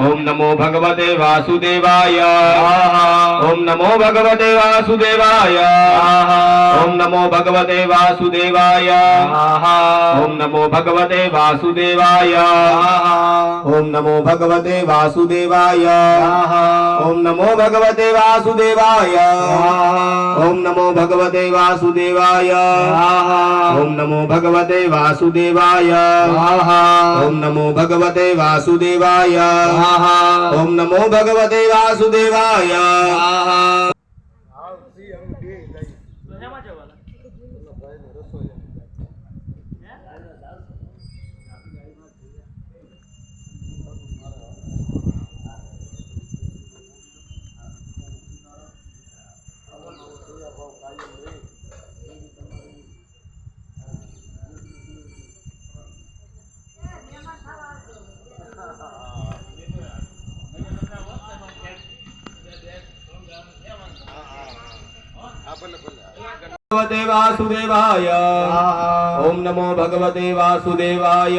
ओम नमो भगवते वासुदेवाय ओम नमो भगवते वासुदेवाय ओम नमो भगवते वासुदेवाय ओम नमो भगवते वासुदेवाय ओम नमो भगवते वासुदेवाय ओम नमो भगवते वासुदेवाय ओम नमो भगवते वासुदेवाय ओम नमो भगवते वासुदेवाय ओम नमो भगवते वासुदेवाय ओम नमो भगवते वासुदेवाय भगवते वासुदेवाय ओम नमो भगवते वासुदेवाय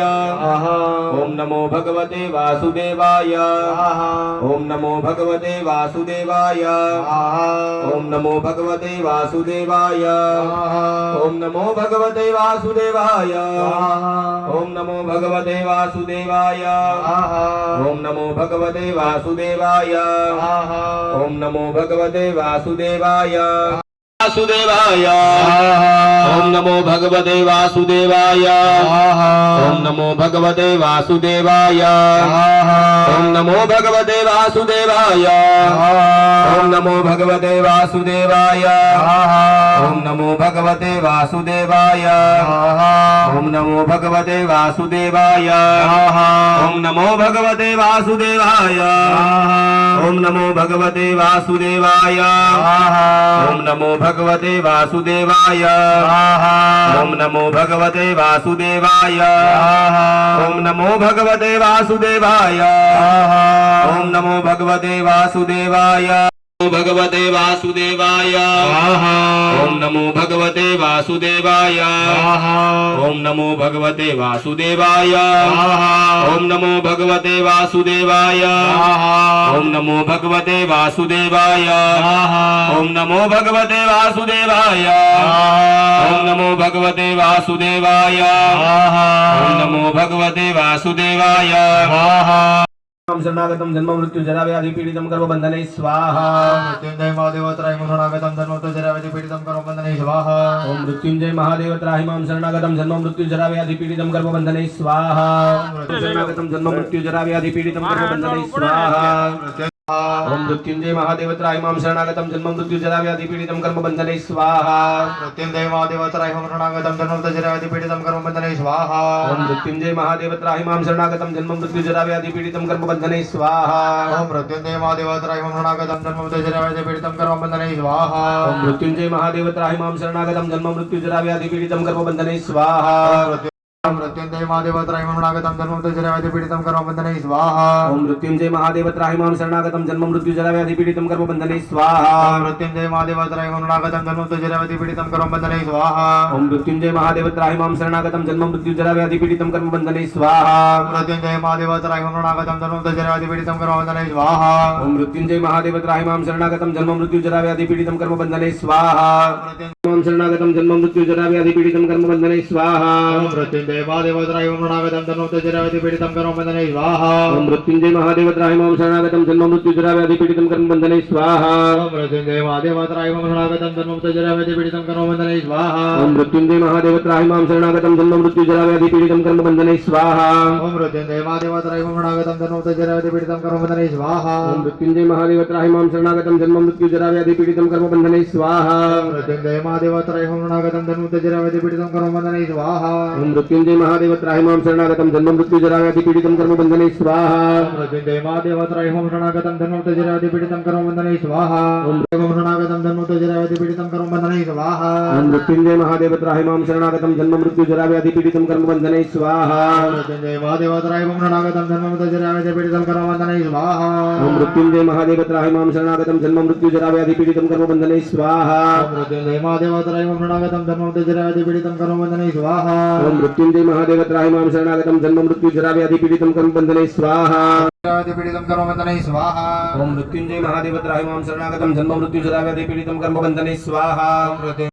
ओम नमो भगवते वासुदेवाय ओम नमो भगवते वासुदेवाय ओम नमो भगवते वासुदेवाय ओम नमो भगवते वासुदेवाय ओम नमो भगवते वासुदेवाय ओम नमो भगवते वासुदेवाय ओम नमो भगवते वासुदेवाय वासुदेवाय ओम नमो भगवते वासुदेवाय ओम नमो भगवते वासुदेवाय ओम नमो भगवते वासुदेवाय ओम नमो भगवते वासुदेवाय ओम नमो भगवते वासुदेवाय ओम नमो भगवते वासुदेवाय ओम नमो भगवते वासुदेवाय ओम नमो भगवते वासुदेवाय ओम नमो भगवते वासुदेवाय ओम नमो भगवते वासुदेवाय ओम नमो भगवते वासुदेवाय ओम नमो भगवते वासुदेवाय भगवते वासुदेवाय ओम नमो भगवते वासुदेवाय ओम नमो भगवते वासुदेवाय ओम नमो भगवते वासुदेवाय ओम नमो भगवते वासुदेवाय ओम नमो भगवते वासुदेवाय ओम नमो भगवते वासुदेवाय ओम नमो भगवते वासुदेवाय शरणागतम जन्म मृत्यु जरा व्याधि पीड़ितम कर्म बंधने स्वाहा मृत्युंजय महादेव त्राहिमां शरणागतं जन्म मृत्यु जरा व्याधि पीडितं कर्म बंधने स्वाहा ओम मृत्युंजय महादेव त्राहिमां शरणागतम जन्म मृत्यु जरा व्याधि पीड़ितम कर्म बंधने स्वाहा शरणागतम जन्म मृत्यु जरा व्याधि पीड़ितम कर्म बंधने स्वाहा ओम मृत्युंजय महादेव त्राहिमां शरणागतम जन्म मृत्यु जरा व्याधि पीड़ितम कर्म बंधने स्वाहा मृत्युंजय महादेव त्राहिमां शरणागतं जन्म मृत्यु जरा व्याधि पीडितं कर्म बंधने स्वाहा ओम मृत्युंजय महादेव त्राहिमां शरणागतम जन्म मृत्यु जरा व्याधि पीड़ितम कर्म बंधने स्वाहा ओम मृत्युंजय महादेव त्राहिमां शरणागतं जन्म मृत्यु जरा व्याधि पीडितं कर्म बंधने स्वाहा ओम मृत्युंजय महादेव त्राहिमां शरणागतम जन्म मृत्यु जरा व्याधि पीड़ितम कर्म बंधने स्वाहा मृत्युंजय महादेव त्राहिमां शरणागतं जन्म मृत्यु जरा व्याधि पीडितं कर्म बंधने स्वाहा ओम मृत्युंजय महादेव त्राहिमां शरणागतम जन्म मृत्यु जरा व्याधि पीड़ितम कर्म बंधने स्वाहा मृत्युंजय महादेव त्राहिमां शरणागतं जन्म मृत्यु जरा व्याधि पीडितं कर्म बंधने स्वाहा ओम मृत्युंजय महादेव त्राहिमां शरणागतम जन्म मृत्यु जरा व्याधि पीड़ितम कर्म बंधने स्वाहा मृत्युंजय महादेव त्राहिमां शरणागतं जन्म मृत्यु जरा व्याधि पीडितं कर्म बंधने स्वाहा ओम मृत्युंजय महादेव त्राहिमां शरणागतम जन्म मृत्यु जरा व्याधि पीड़ितम कर्म बंधने स्वाहा ओम शरणागतम जन्म मृत्यु जरा व्याधि पीड़ितम कर्म बंधने स्वाहा मृत्युंजय महादेव त्राहिमां शरणागतं जन्म मृत्यु जरा व्याधि पीडितं कर्म बंधने स्वाहा ओम मृत्युंजय महादेव त्राहिमां शरणागतम जन्म मृत्यु जरा व्याधि पीड़ितम कर्म बंधने स्वाहा मृत्युंजय महादेव त्राहिमां शरणागतं जन्म मृत्यु जरा व्याधि पीडितं कर्म बंधने स्वाहा ओम मृत्युंजय महादेव त्राहिमां शरणागतम जन्म मृत्यु जरा व्याधि पीड़ितम कर्म बंधने स्वाहा ओम मृत्युंजय महादेव त्राहिमां शरणागतं जन्म मृत्यु जरा व्याधि पीडितं कर्म बंधने स्वाहा ओम मृत्युंजय महादेव त्राहिमां शरणागतम जन्म मृत्यु जरा व्याधि पीड़ितम कर्म बंधने स्वाहा मृत्युंजय महादेव त्राहिमां शरणागतं जन्म मृत्यु जरा व्याधि पीडितं कर्म बंधने स्वाहा ओम मृत्युंजय महादेव त्राहिमां शरणागतम जन्म मृत्यु जरा व्याधि पीड़ितम कर्म बंधने स्वाहा मृत्युंजय महादेव त्राहिमां शरणागतं जन्म मृत्यु जरा व्याधि पीडितं कर्म बंधने स्वाहा ओम शरणागतं जन्म मृत्यु जरा व्याधि पीडितं कर्म बंधने स्वाहा ओम मृत्युंजय महादेव त्राहिमां शरणागतम जन्म मृत्यु जरा व्याधि पीड़ितम कर्म बंधने स्वाहा मृत्युंजय महादेव त्राहिमां शरणागतं जन्म मृत्यु जरा व्याधि पीडितं कर्म बंधने स्वाहा ओम मृत्युंजय महादेव त्राहिमां शरणागतम जन्म मृत्यु जरा व्याधि पीड़ितम कर्म बंधने स्वाहा मृत्युंजय महादेव त्राहिमां शरणागतं जन्म मृत्यु जरा व्याधि पीडितं कर्म बंधने स्वाहा ओम मृत्युंजय महादेव त्राहिमां शरणागतम जन्म मृत्यु जरा व्याधि पीड़ितम कर्म बंधने स्वाहा व्याधि पीडितं कर्म बंधने स्वाहा ओम मृत्युंजय महादेव त्राहिमां शरणागतम जन्म मृत्यु जरा व्याधि पीड़ितम कर्म बंधने स्वाहा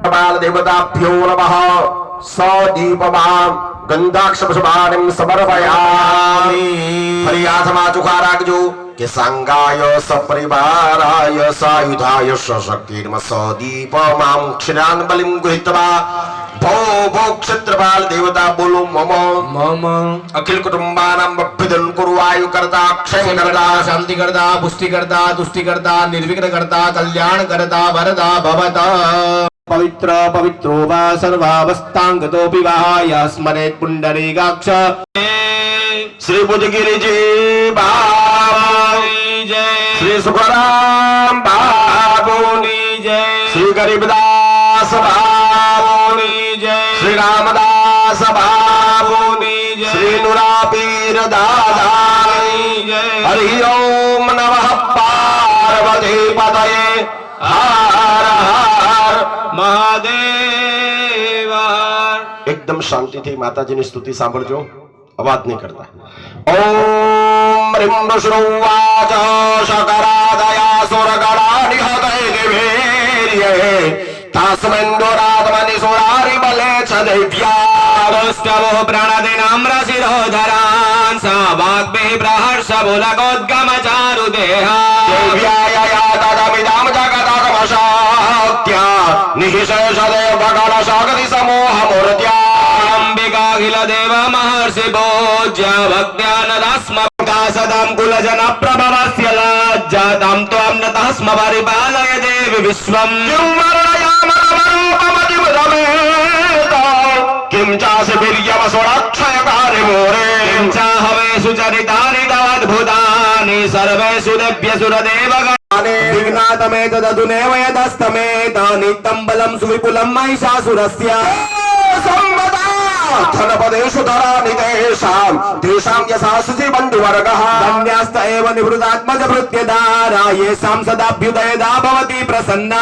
बाल देवताभ्यो नमः सदीपमां गंधाक्षपुष्पाणिं समर्पयामि हरियासमाचुखारागजो के संगाय सपरिवाराय सायुधाय सशक्तिर्म सदीपमां क्षीरान् बलिं गृहीत्वा भो भो क्षत्रपाल देवता बोलो मम मम अखिल कुटुंबानां बप्पिदं कुर्वायु कर्ता क्षय कर्ता शांति करता पुष्टि करता तुष्टि करता निर्विघ्न करता कल्याण करता वरदा भवता पवित्र पवित्रो वा सर्वावस्थांगतोऽपि वा स्मरेत् पुण्डरीकाक्ष श्री भुजगिरि जी बाबा जय, श्री सुखराम बाबू जय, श्री गरीबदास बाबू जय, श्री रामदास बाबू जय, श्री नुरापीर दादा जय। हरि ओम नमः पार्वती पतये हर हर महादेव। एकदम शांति थी माताजी ની સ્તુતિ સાંભળજો, અવાજ નહીં કરતા। ઓમ ह्रीं श्रुवाच शकरादया सुरगणा निहतै निवेर्ये तास्मिन्दुरात्मनि सुरारि बले च दैव्यास्तवो प्रणदिनाम्रशिरोधरान् स वाग्भिः प्रहर्ष बुलगोद्गमचारुदेहा देव्याया तदमिदं जगदमशाक्त्या निःशेषदेवगणशक्ति समूहमूर्त्या अम्बिकाखिल देव महर्षि पूज्य भक्त्यानदास्म सदां कुलजन प्रभवस्य लज्जातां त्वां नतः स्म परिपालय देवि विश्वम् किं चासि वीर्यवसुरक्षयकारि मोरे किं चाहवे सुचरितानि तवद्भुतानि सर्वेषु देव्यसुरदेवगणानि विघ्नातमेतदधुनेव यदस्तमेतानित्यं बलं सुविपुलं महिषासुरस्य धनपदेषु धरानि तेषां यशास्ति बन्धुवर्गः धन्यास्त एव निवृतात्मजभृत्यदारा येषां सदाभ्युदयदा भवति प्रसन्ना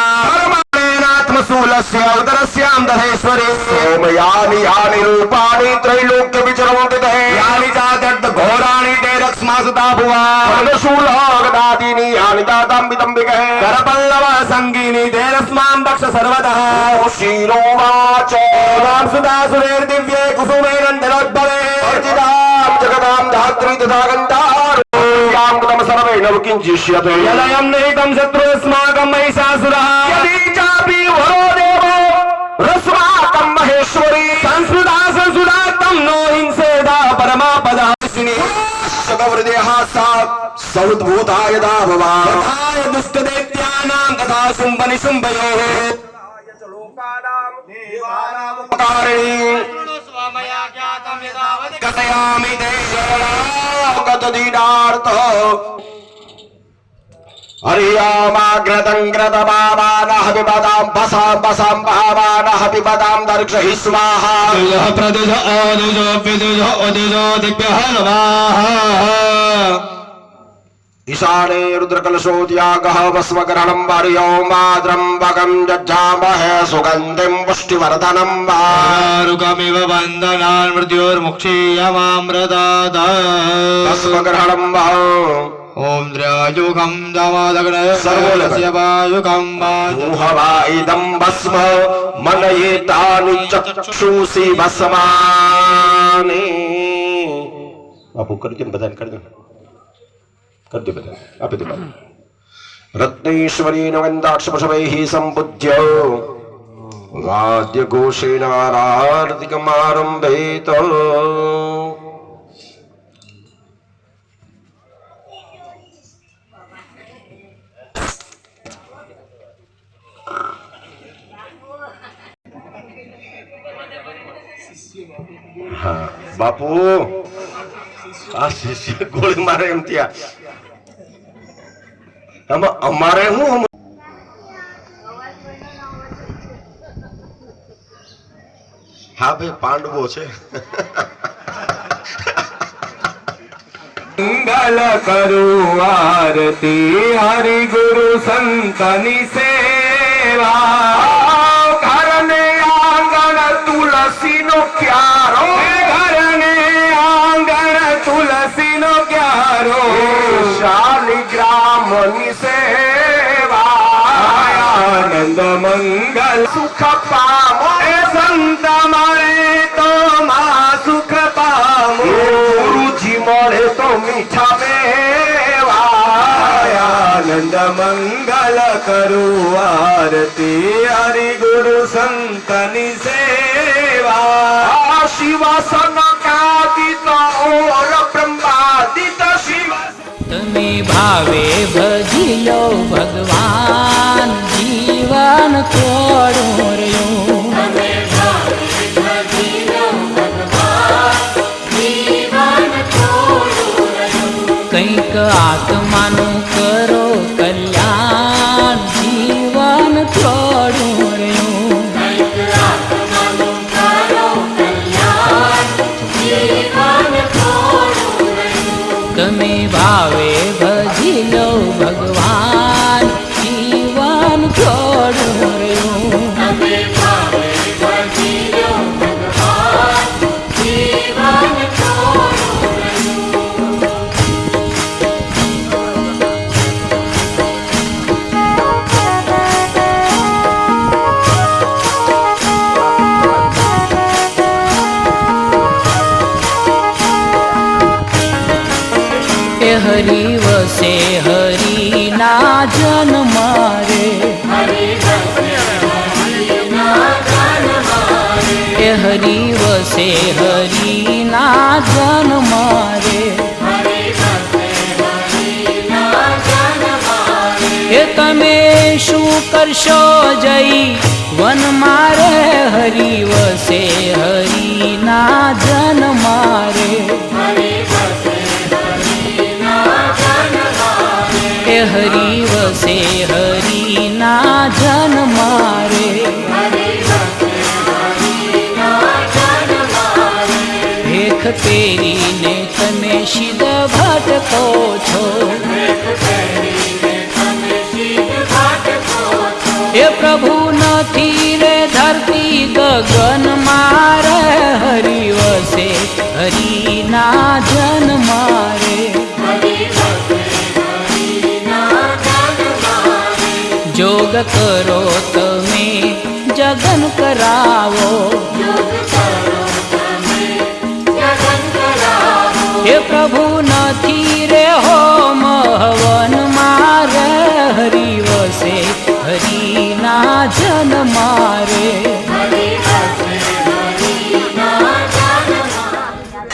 आत्मशूलस्य उदरस्यां दधेश्वरे सोमयानि यानि रूपाणि त्रैलोक्य विचरन्ति ते यानि चादर्थ घोराणि ते रक्ष्मासुता भुवा मनशूलगदादीनि यानि दाताम्बितम्बिके करपल्लव संगीनि ते रस्मान् दक्ष सर्वतः शिरोवाच राम सुधा सुरेर्दिव्ये कुसुमे नन्दनोद्भवे अर्चितां जगदां धात्री तथा गन्धार यां कृतं सर्वेण किञ्चिष्यते यदयं निहितं शत्रुस्माकं महिषासुरः यदि चापि वरो देवो रस्माकं महेश्वरी संस्कृता संस्कृतात्तं नो हिंसेदा परमापदाशिनी सकवृदेः सा सौद्भूताय दाभवा तथाय दुष्टदैत्यानां तथा शुम्भनिशुम्भयोः कथयामि ते शरणागतदीनार्थ हरियामाग्रतं ग्रतमावानः पिबतां बसां बसां भावानः पिबतां दर्शहि स्वाहा तुजः प्रदुज ओदुजो विदुज ओदुजो दिव्यः नमः ईशाने रुद्रकलशोद्यागः भस्मग्रहणं वार्योमाद्रम्बकं जज्जामहे सुगन्धिं पुष्टिवर्धनं वारुकमिव वन्दनान् मृत्योर्मुक्षीयमामृतात् भस्मग्रहणं वा ओम द्रयुगं दमादग्नस्य वायुगं वायुहवाइदं भस्म मनयेतानि चक्षुषि भस्मानि। बापू कर दो बदन कर दो आप रत्नेश्वरेण वन्दाक्षपशवैः सम्पूज्य वाद्यघोषेण आरार्तिकमारम्भेत हाँ बापू आ शिष्य गोली मारे एम त्या અમારે હું હા ભાઈ પાંડવો છે મંગલ કરું આરતી હરિ ગુરુ સંતની સેવા ઘરને આંગણ તુલસી નો ક્યારો ઘરને આંગણ તુલસી નો ક્યારો શાલિગ્રામની સેવા આનંદ મંગલ સુખ પામો સંત મળે તો માં સુખ પામો ગુરુજી મળે તો મીઠા મેવા આનંદ મંગલ કરું આરતી હરિ ગુરુ સંતની સેવા શિવાસન કાદિત ઓર બ્રહ્માદિત શિવ તમે ભાવે ભજી લો ભગવાન જીવન થોડું રહ્યું हमें भावे भजियो भगवान जीवन को હરિ વસે હરિ ના જન મારે હરિ વસે હરિ ના જન મારે એ હરિ વસે હરિ ના જન મારે હરિ વસે હરિ ના જન મારે એ તમે શું કરશો જઈ વન મારે હરિ વસે હરિ ના જન મારે હરિ વસે હરિ ના જન મારે એ હરિ વસે હરિ ના જન મારે હરિ વસે હરિ ના જન મારે ભેખ પહેરીને તમે સિદ્ધ ભટકો છો ભેખ પહેરીને તમે સિદ્ધ ભટકો છો એ પ્રભુ નથી રે ધરતી ગગન મારે હરિ વસે હરિ ના જન મારે હરિ વસે હરિ ના જન મારે જોગ કરો તમે જગન કરાવો યોગ કરો તમે જગન કરાવો એ પ્રભુ નથી રે હોમ હવન મારે હરિ વસે હરિ ના જન મારે હરિ વસે હરિ ના જન મારે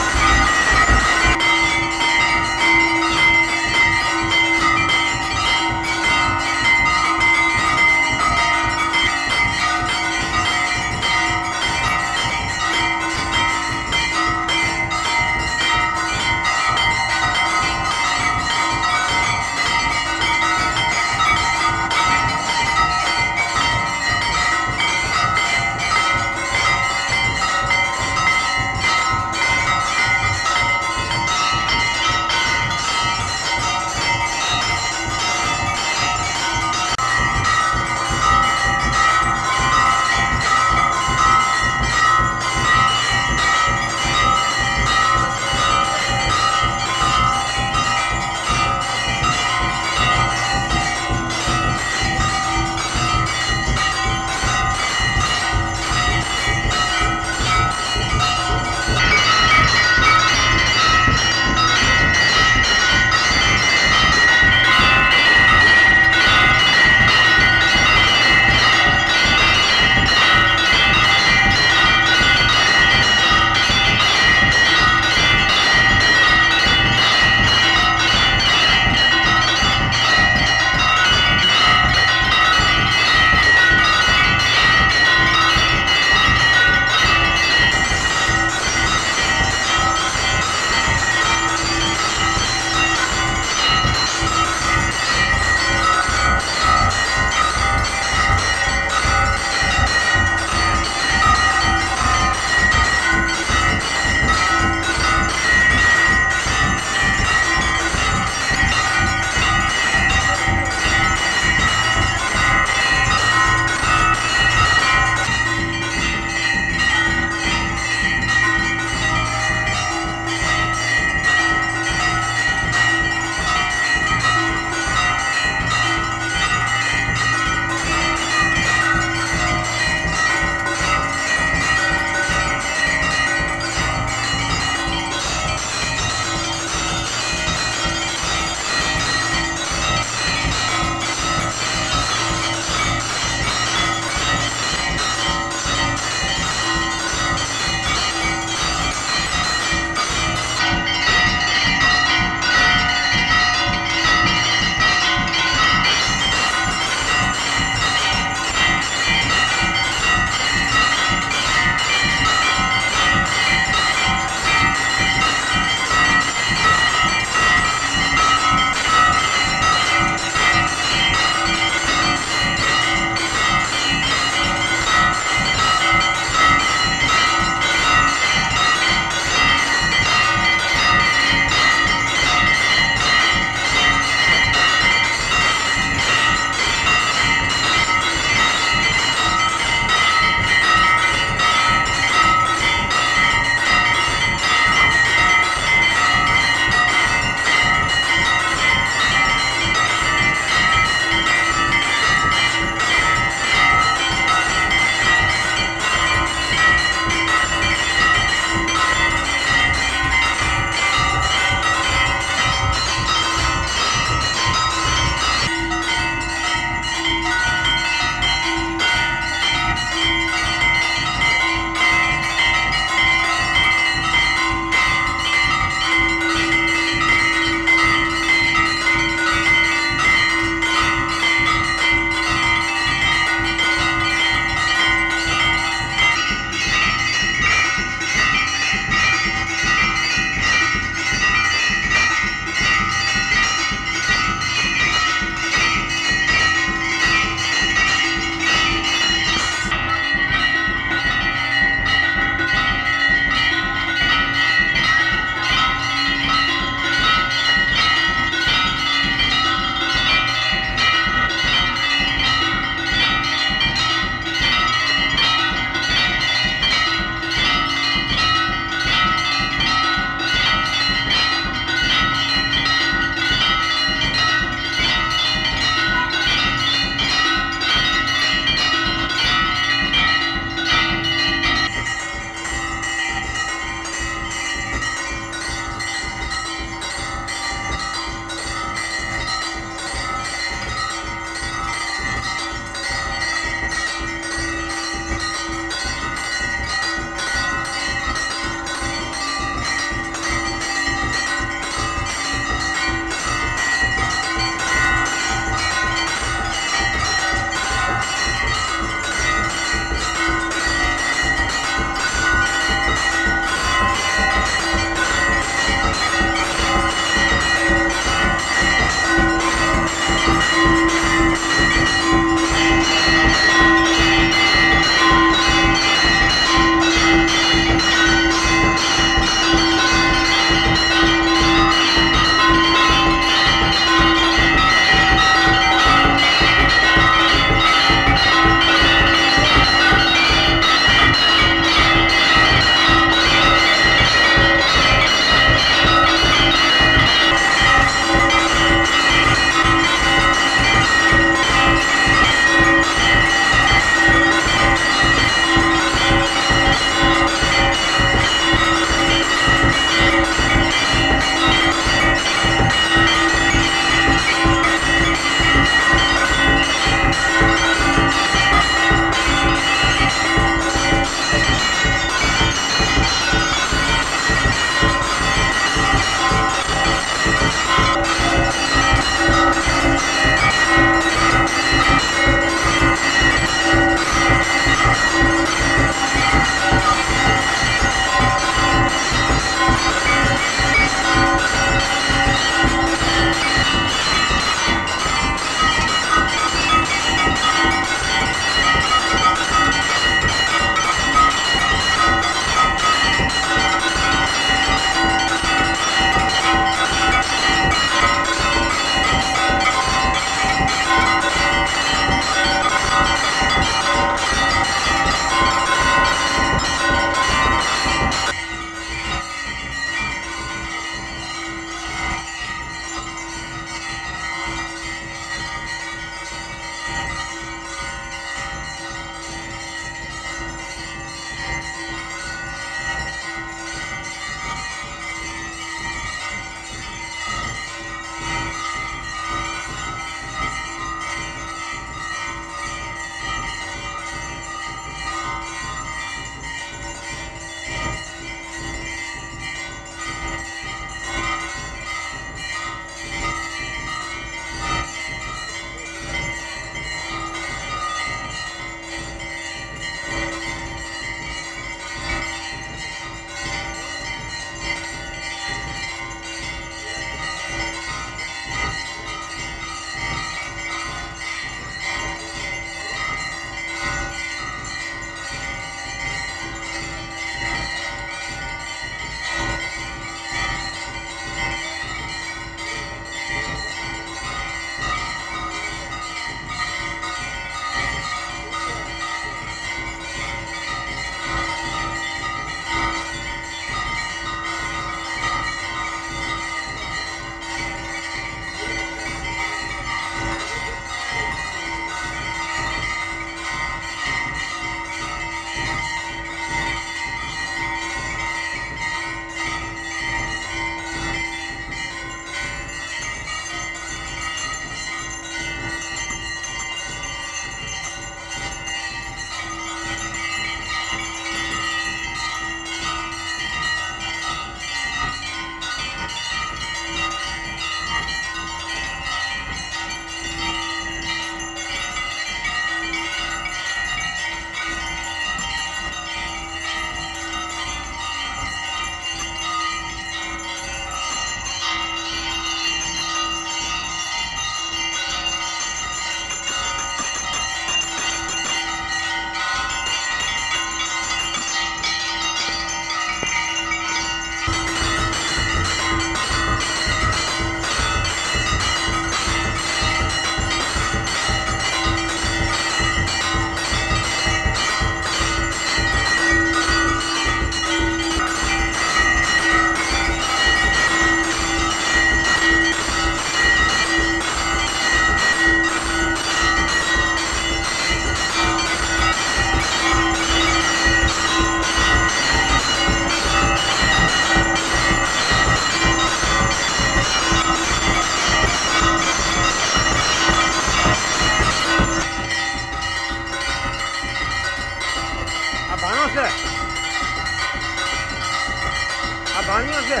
આ ભાણિયો છે.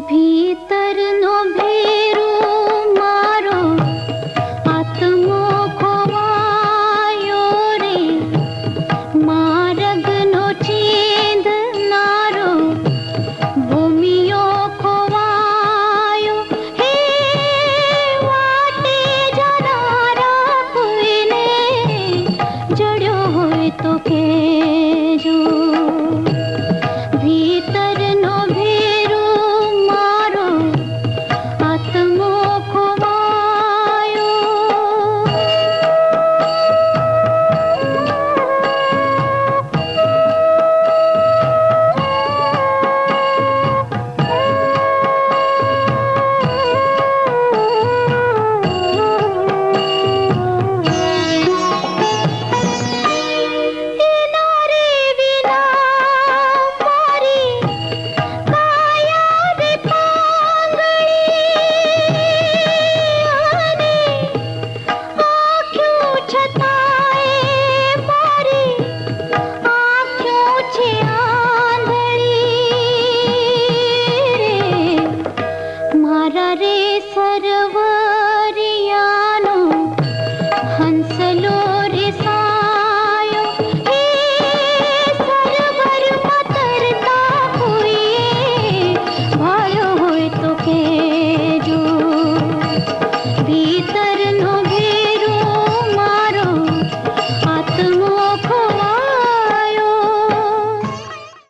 ભીતરનો ભેરો મારો આત્મો ખોવાયો રે માર્ગનો ચીંધનારો ભૂમિયો ખોવાયો હે વાટે જનારા કોઈને જડ્યો હોય તો કહેજો